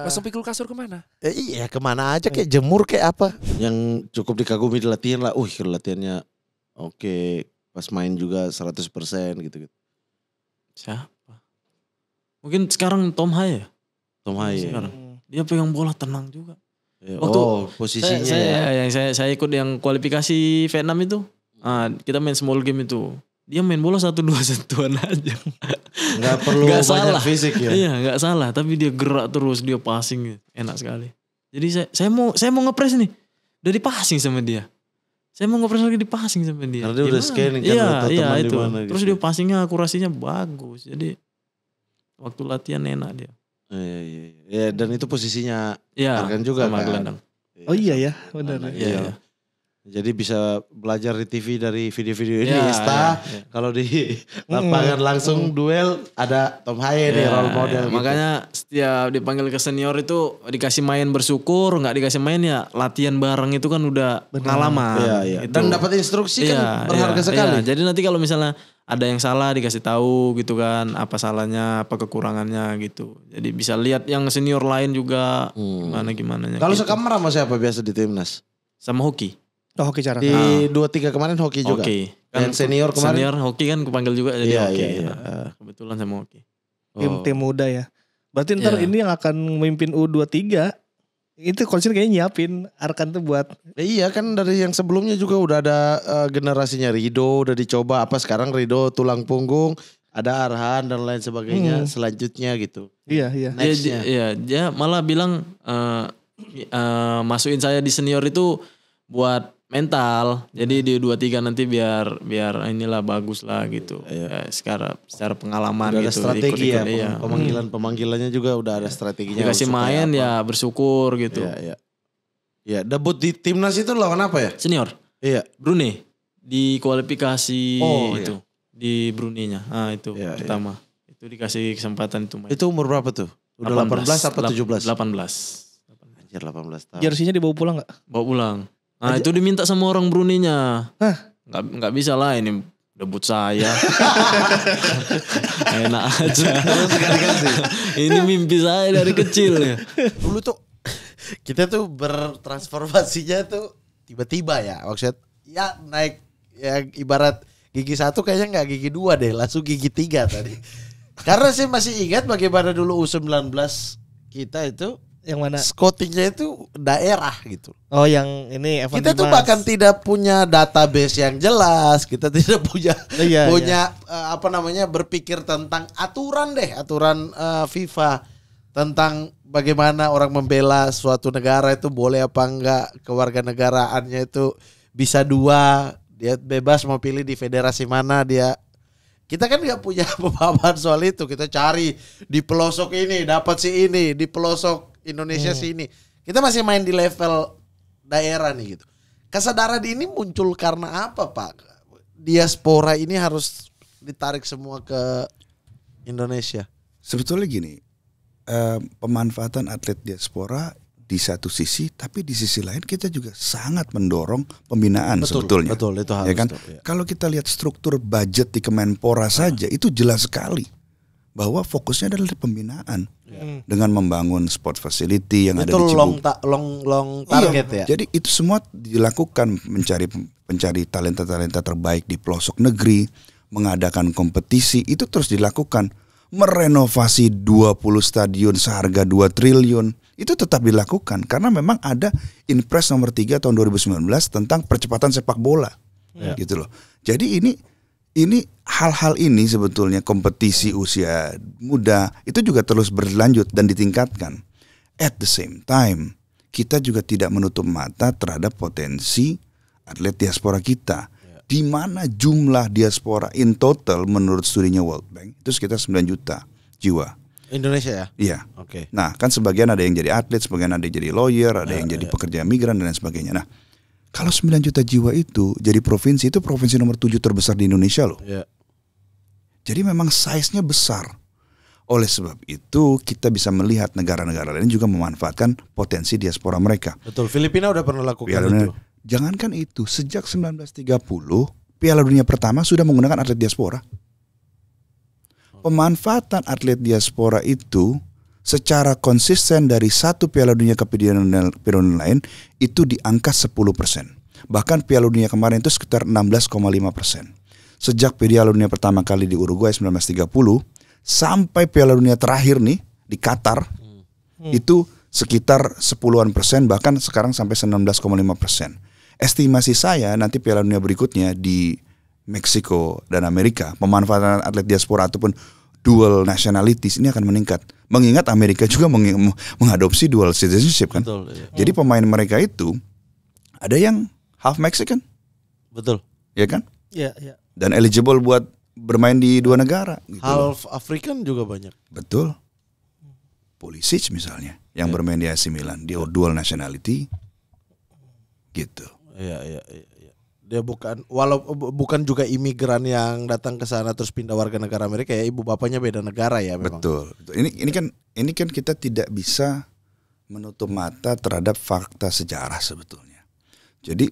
Langsung pikul kasur kemana? Iya kemana aja kayak jemur kayak apa. Yang cukup dikagumi di latihan lah. Latihannya oke. Pas main juga 100% gitu-gitu. Siapa? Mungkin sekarang Tom Haye ya? Tom Haye. Dia pegang bola tenang juga. Ya, Waktu posisinya saya ikut yang kualifikasi Vietnam itu. Kita main small game itu. Dia main bola 1-2 sentuhan aja. Gak perlu banyak salah. fisik ya. Iya, gak salah. Tapi dia gerak terus, dia passing. Enak sekali. Jadi saya mau ngepres nih. Udah dipassing sama dia. Saya mau ngepres lagi dipassing sama dia. Karena dia udah scanning kan. Iya itu. Dimana, terus gitu. dia passingnya akurasinya bagus. Jadi waktu latihan enak dia. Iya. Dan itu posisinya Arkan juga sama kan. gelandang. Oh iya ya, benar. Iya. Jadi bisa belajar di TV dari video-video ini. Kalau di lapangan langsung duel ada Tom Haye nih role model. Gitu. Makanya setiap dipanggil ke senior itu dikasih main bersyukur, nggak dikasih main ya latihan bareng itu kan udah pengalaman. Iya. Gitu. Dan dapat instruksi kan berharga sekali. Jadi nanti kalau misalnya ada yang salah dikasih tahu gitu kan, apa salahnya, apa kekurangannya gitu. Jadi bisa lihat yang senior lain juga gimana. Kalau gitu. sekamar sama siapa biasa di timnas? Sama hoki. Hoki cara. Di 2-3 kemarin hoki juga. Hoki. Kan yang senior kemarin. Senior hoki kan kupanggil juga jadi hoki. Iya. Kebetulan sama hoki. Tim muda ya. Berarti ntar ini yang akan memimpin U23. Itu coach kayaknya nyiapin Arkan tuh buat. Iya kan dari yang sebelumnya juga udah ada generasinya Rido udah dicoba. Apa sekarang Rido tulang punggung. Ada Arhan dan lain sebagainya selanjutnya gitu. Iya. Dia malah bilang masukin saya di senior itu buat mental. Jadi di 2-3 nanti biar inilah bagus lah gitu. Ya, secara pengalaman udah gitu. Ada strategi ikut-ikut, pemanggilannya juga udah ada strateginya. Dikasih main ya bersyukur gitu. Iya, debut di timnas itu lawan apa ya? Senior. Iya. Brunei di kualifikasi itu di Brunei-nya. Itu pertama. Itu dikasih kesempatan itu main. Itu umur berapa tuh? Udah 18 atau 17? 18. Anjir 18 tahun. Jersinya dibawa pulang gak? Bawa pulang. Nah itu diminta sama orang Brunei-nya. Nggak bisa lah ini debut saya. Enak aja. Ini mimpi saya dari kecil ya. Dulu tuh kita tuh bertransformasinya tuh tiba-tiba ya. Maksudnya ya naik ya ibarat gigi 1 kayaknya nggak gigi 2 deh. Langsung gigi 3 tadi. Karena saya masih ingat bagaimana dulu U19 kita itu. Yang mana? Scoutingnya itu daerah gitu. Oh yang ini Evan kita tuh bahkan tidak punya database yang jelas. Kita tidak punya berpikir tentang aturan FIFA tentang bagaimana orang membela suatu negara itu boleh apa enggak, kewarganegaraannya itu bisa 2, dia bebas mau pilih di federasi mana dia. Kita kan nggak punya pemahaman soal itu. Kita cari di pelosok ini dapat si ini, di pelosok Indonesia sini. Kita masih main di level daerah nih gitu. Kesadaran ini muncul karena apa Pak? Diaspora ini harus ditarik semua ke Indonesia. Sebetulnya gini, pemanfaatan atlet diaspora di satu sisi, tapi di sisi lain kita juga sangat mendorong pembinaan sebetulnya. Betul, itu harus. Ya kan? Kalau kita lihat struktur budget di Kemenpora saja, itu jelas sekali bahwa fokusnya adalah pembinaan dengan membangun sport facility yang itu ada di Cibubur. long target ya. Jadi itu semua dilakukan mencari talenta-talenta terbaik di pelosok negeri, mengadakan kompetisi, itu terus dilakukan. Merenovasi 20 stadion seharga 2 triliun itu tetap dilakukan karena memang ada Inpres nomor 3 tahun 2019 tentang percepatan sepak bola. Gitu loh. Jadi ini hal-hal ini sebetulnya kompetisi usia muda itu juga terus berlanjut dan ditingkatkan. At the same time, kita juga tidak menutup mata terhadap potensi atlet diaspora kita. Di mana jumlah diaspora in total menurut studinya World Bank itu sekitar 9 juta jiwa. Indonesia ya? Iya. Oke. Nah, kan sebagian ada yang jadi atlet, sebagian ada yang jadi lawyer, ada yang jadi pekerja migran dan lain sebagainya. Nah, kalau 9 juta jiwa itu jadi provinsi, itu provinsi nomor 7 terbesar di Indonesia loh. Iya. Jadi memang size-nya besar. Oleh sebab itu kita bisa melihat negara-negara lain juga memanfaatkan potensi diaspora mereka. Betul, Filipina udah pernah lakukan itu. Jangankan itu, sejak 1930 Piala Dunia pertama sudah menggunakan atlet diaspora. pemanfaatan atlet diaspora itu secara konsisten dari satu Piala Dunia ke Piala Dunia lain itu di angka 10%. Bahkan Piala Dunia kemarin itu sekitar 16,5%. Sejak Piala Dunia pertama kali di Uruguay 1930 sampai Piala Dunia terakhir nih di Qatar itu sekitar 10-an%, bahkan sekarang sampai 19,5%. Estimasi saya nanti Piala Dunia berikutnya di Meksiko dan Amerika, pemanfaatan atlet diaspora ataupun dual nationalities ini akan meningkat. Mengingat Amerika juga mengadopsi dual citizenship kan. Betul, iya. Jadi pemain mereka itu ada yang half Mexican. Betul. Ya kan? Iya, iya. Dan eligible buat bermain di dua negara. Gitu. Half African juga banyak. Betul. Pulisic misalnya yang bermain di AC Milan, dia dual nationality. Gitu. Iya. Dia bukan juga imigran yang datang ke sana terus pindah warga negara Amerika ya, ibu bapaknya beda negara ya memang. Betul. Ini kan kita tidak bisa menutup mata terhadap fakta sejarah sebetulnya. Jadi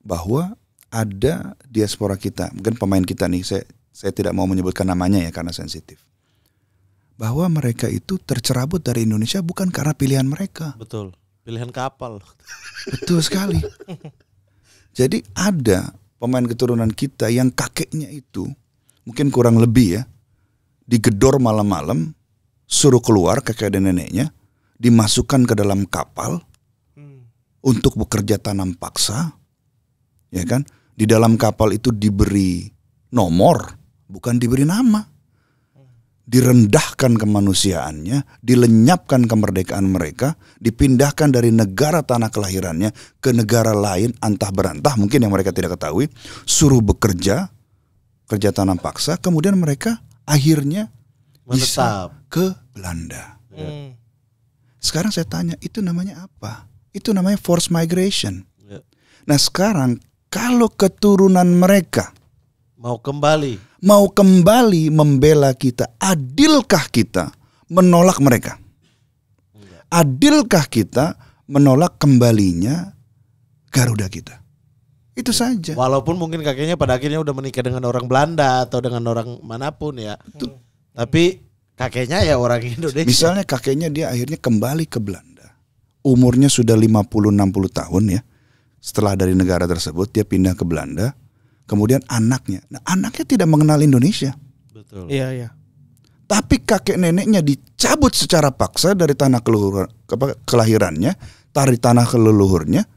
bahwa ada diaspora kita, mungkin pemain kita nih, saya tidak mau menyebutkan namanya ya karena sensitif. Bahwa mereka itu tercerabut dari Indonesia bukan karena pilihan mereka. Betul. Pilihan kapal. Betul sekali. Jadi ada pemain keturunan kita yang kakeknya itu mungkin kurang lebih ya digedor malam-malam, suruh keluar kakek dan neneknya, dimasukkan ke dalam kapal untuk bekerja tanam paksa, ya kan? Di dalam kapal itu diberi nomor, bukan diberi nama. Direndahkan kemanusiaannya, dilenyapkan kemerdekaan mereka, dipindahkan dari negara tanah kelahirannya ke negara lain antah berantah mungkin yang mereka tidak ketahui, suruh bekerja, kerja tanam paksa, kemudian mereka akhirnya bisa ke Belanda. Sekarang saya tanya, itu namanya apa? Itu namanya forced migration. Nah sekarang kalau keturunan mereka mau kembali membela kita, adilkah kita menolak mereka? Adilkah kita menolak kembalinya Garuda kita? Itu saja. Walaupun mungkin kakeknya pada akhirnya udah menikah dengan orang Belanda atau dengan orang manapun ya. Tapi kakeknya ya orang Indonesia. Misalnya kakeknya dia akhirnya kembali ke Belanda. Umurnya sudah 50-60 tahun ya. Setelah dari negara tersebut dia pindah ke Belanda. Kemudian anaknya tidak mengenal Indonesia. Betul. Iya. Tapi kakek neneknya dicabut secara paksa dari tanah kelahirannya, dari tanah leluhurnya,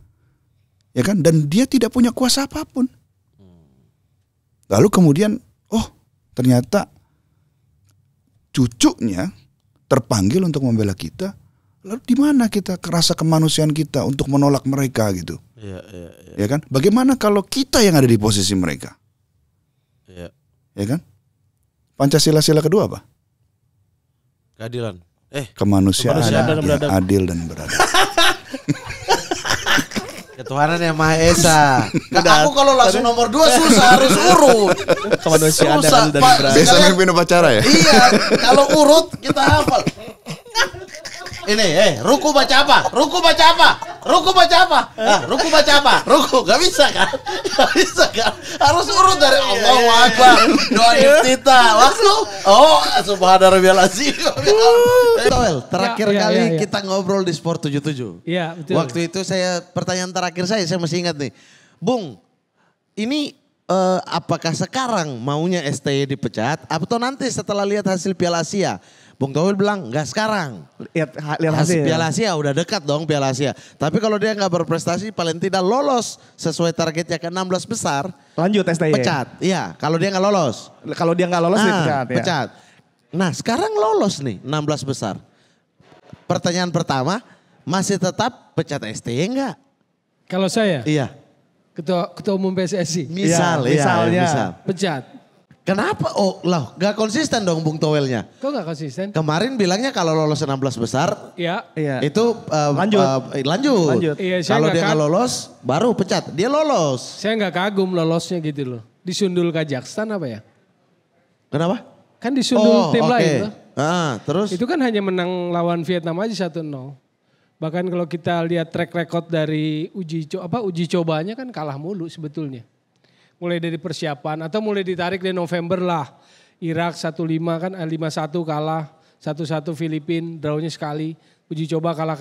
ya kan? Dan dia tidak punya kuasa apapun. Lalu kemudian, ternyata cucunya terpanggil untuk membela kita. Lalu di mana kita rasa kemanusiaan kita untuk menolak mereka gitu? Iya. Ya kan? Bagaimana kalau kita yang ada di posisi mereka? Iya. Ya kan? Pancasila kedua apa? Keadilan. Kemanusiaan dan yang adil dan beradab. Ketuhanan yang Maha Esa. Aku kalau langsung nomor 2 susah, harus urut. Kemanusiaan dan beradab. Biasa mimpin upacara ya? Iya, kalau urut kita hafal. Ini, ruku baca apa? Ruku baca apa? Ruku baca apa? Ruku baca apa? Ruku, gak bisa kan? Harus urut dari Allahu Akbar, doa iftitah, langsung subhanarabbiyal azim. Terakhir kali kita ngobrol di Sport 77. Iya, betul. Waktu itu pertanyaan terakhir saya masih ingat nih. Bung, ini apakah sekarang maunya STY dipecat atau nanti setelah lihat hasil Piala Asia? Bung Towel bilang enggak sekarang. Lihat hasil Piala Asia udah dekat dong Piala Asia. Tapi kalau dia nggak berprestasi paling tidak lolos sesuai targetnya ke 16 besar. Lanjut STY. Pecat. Iya, kalau dia nggak lolos. Kalau dia nggak lolos dipecat ya. Pecat. Nah, sekarang lolos nih 16 besar. Pertanyaan pertama, masih tetap pecat STY enggak? Kalau saya? Iya. Ketua umum PSSI. Misalnya. Pecat. Kenapa? Gak konsisten dong Bung Towelnya. Kok gak konsisten? Kemarin bilangnya kalau lolos 16 besar, iya. Itu lanjut. Iya, kalau dia nggak lolos, baru pecat. Dia lolos. Saya nggak kagum lolosnya gitu loh. Disundul Kazakhstan apa ya? Kenapa? Kan disundul tim lain. Terus? Itu kan hanya menang lawan Vietnam aja 1-0. Bahkan kalau kita lihat track record dari uji cobanya kan kalah mulu sebetulnya. Mulai dari persiapan atau mulai ditarik dari November lah. Irak 1-5 kan 5-1 kalah, 1-1 Filipina, draw-nya sekali. Uji coba kalah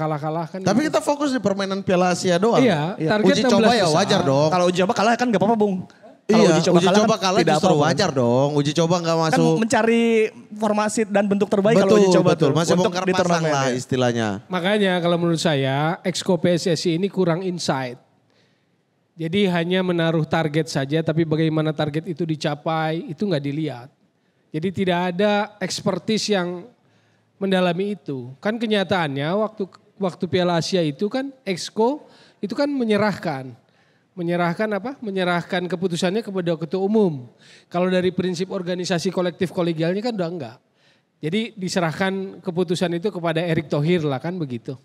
kan. Tapi kita fokus di permainan Piala Asia doang. Iya, target uji coba ya besar. wajar dong. Kalau uji coba kalah kan gak apa-apa Bung. Iya, uji coba kalah justru wajar dong. Uji coba gak masuk. Kan mencari formasi dan bentuk terbaik kalau uji coba betul. Masih untuk bongkar di pasang turnamen lah ya. istilahnya. Makanya kalau menurut saya Exco PSSI ini kurang insight. Jadi hanya menaruh target saja tapi bagaimana target itu dicapai itu nggak dilihat. Jadi tidak ada expertise yang mendalami itu. Kan kenyataannya waktu Piala Asia itu kan Exco itu kan menyerahkan keputusannya kepada ketua umum. Kalau dari prinsip organisasi kolektif kolegialnya kan udah enggak. Jadi diserahkan keputusan itu kepada Erick Thohir lah kan begitu.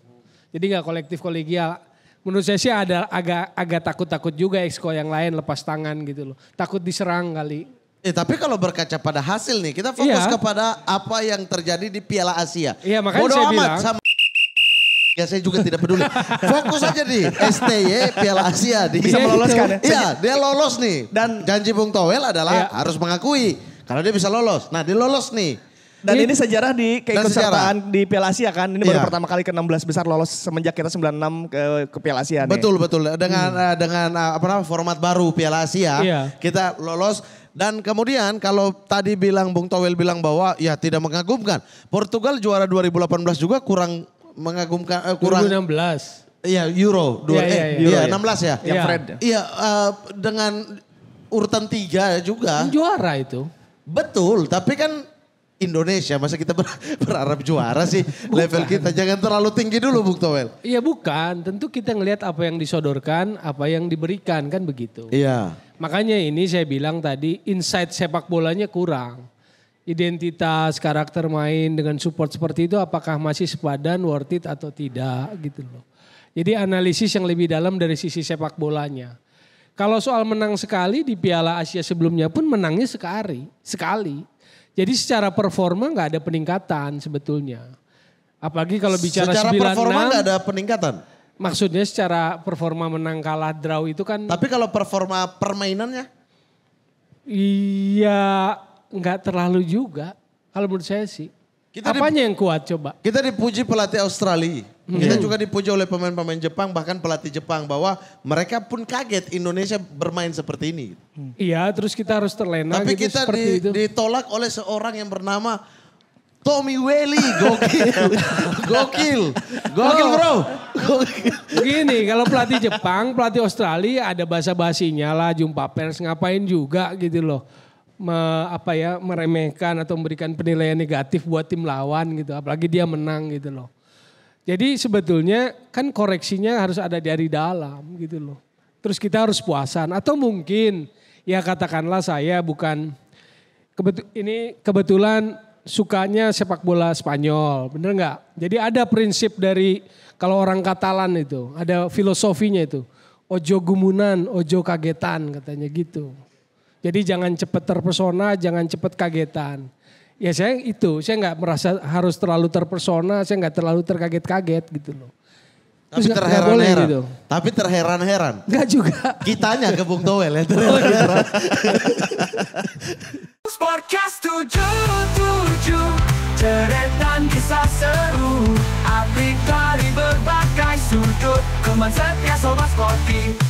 Jadi enggak kolektif kolegial. Menurut saya sih ada agak takut-takut juga Exco yang lain lepas tangan gitu loh. Takut diserang kali. Tapi kalau berkaca pada hasil nih, kita fokus kepada apa yang terjadi di Piala Asia. Iya makanya Bodo saya amat bilang. sama ya saya juga tidak peduli. Fokus aja di STY Piala Asia. Bisa meloloskan ya? Iya, dia lolos nih. Dan janji Bung Towel adalah harus mengakui kalau dia bisa lolos. Nah, dia lolos nih. Dan ini sejarah di keikutsertaan di Piala Asia kan. Ini baru pertama kali ke-16 besar lolos semenjak kita 96 ke Piala Asia nih. Betul. Dengan format baru Piala Asia, kita lolos. Dan kemudian kalau tadi Bung Towel bilang bahwa ya tidak mengagumkan. Portugal juara 2018 juga kurang mengagumkan. 2016. Iya Euro. 16 ya. Yang Fred. Iya dengan urutan 3 juga. Juara itu. Betul tapi kan Indonesia masa kita berharap juara sih. Level kita jangan terlalu tinggi dulu Bung Towel. Iya bukan, tentu kita ngelihat apa yang disodorkan, apa yang diberikan kan begitu. Iya. Makanya ini saya bilang tadi insight sepak bolanya kurang. Identitas, karakter main dengan support seperti itu apakah masih sepadan, worth it atau tidak gitu loh. Jadi analisis yang lebih dalam dari sisi sepak bolanya. Kalau soal menang sekali di Piala Asia sebelumnya pun menangnya sekali. Jadi secara performa nggak ada peningkatan sebetulnya. Apalagi kalau bicara secara 96. Secara performa nggak ada peningkatan? Maksudnya secara performa menang kalah draw itu kan. Tapi kalau performa permainannya? Iya nggak terlalu juga. Kalau menurut saya sih. Apanya yang kuat coba? Kita dipuji pelatih Australia. Kita juga dipuji oleh pemain-pemain Jepang bahkan pelatih Jepang bahwa mereka pun kaget Indonesia bermain seperti ini. Iya terus kita harus terlena tapi gitu kita ditolak oleh seorang yang bernama Tommy Welly. Gokil bro. Begini kalau pelatih Jepang, pelatih Australia ada basa-basinya lah jumpa pers ngapain juga gitu loh. Meremehkan atau memberikan penilaian negatif buat tim lawan gitu. Apalagi dia menang gitu loh. Jadi sebetulnya kan koreksinya harus ada dari dalam gitu loh. Terus kita harus puasan atau mungkin ya katakanlah saya bukan kebetulan sukanya sepak bola Spanyol, bener nggak? Jadi ada prinsip dari kalau orang Katalan itu ada filosofinya itu ojo gumunan, ojo kagetan katanya gitu. Jadi jangan cepat terpesona, jangan cepat kagetan. Ya saya nggak merasa harus terlalu terpesona, saya nggak terlalu terkaget-kaget gitu loh. Tapi terheran-heran. Gitu. Tapi terheran-heran. Enggak juga. Kitanya ke Bung Towel ya terheran-heran. Podcast 77, cerita kisah seru, update dari berbagai sudut, teman setia Sobat Sporty.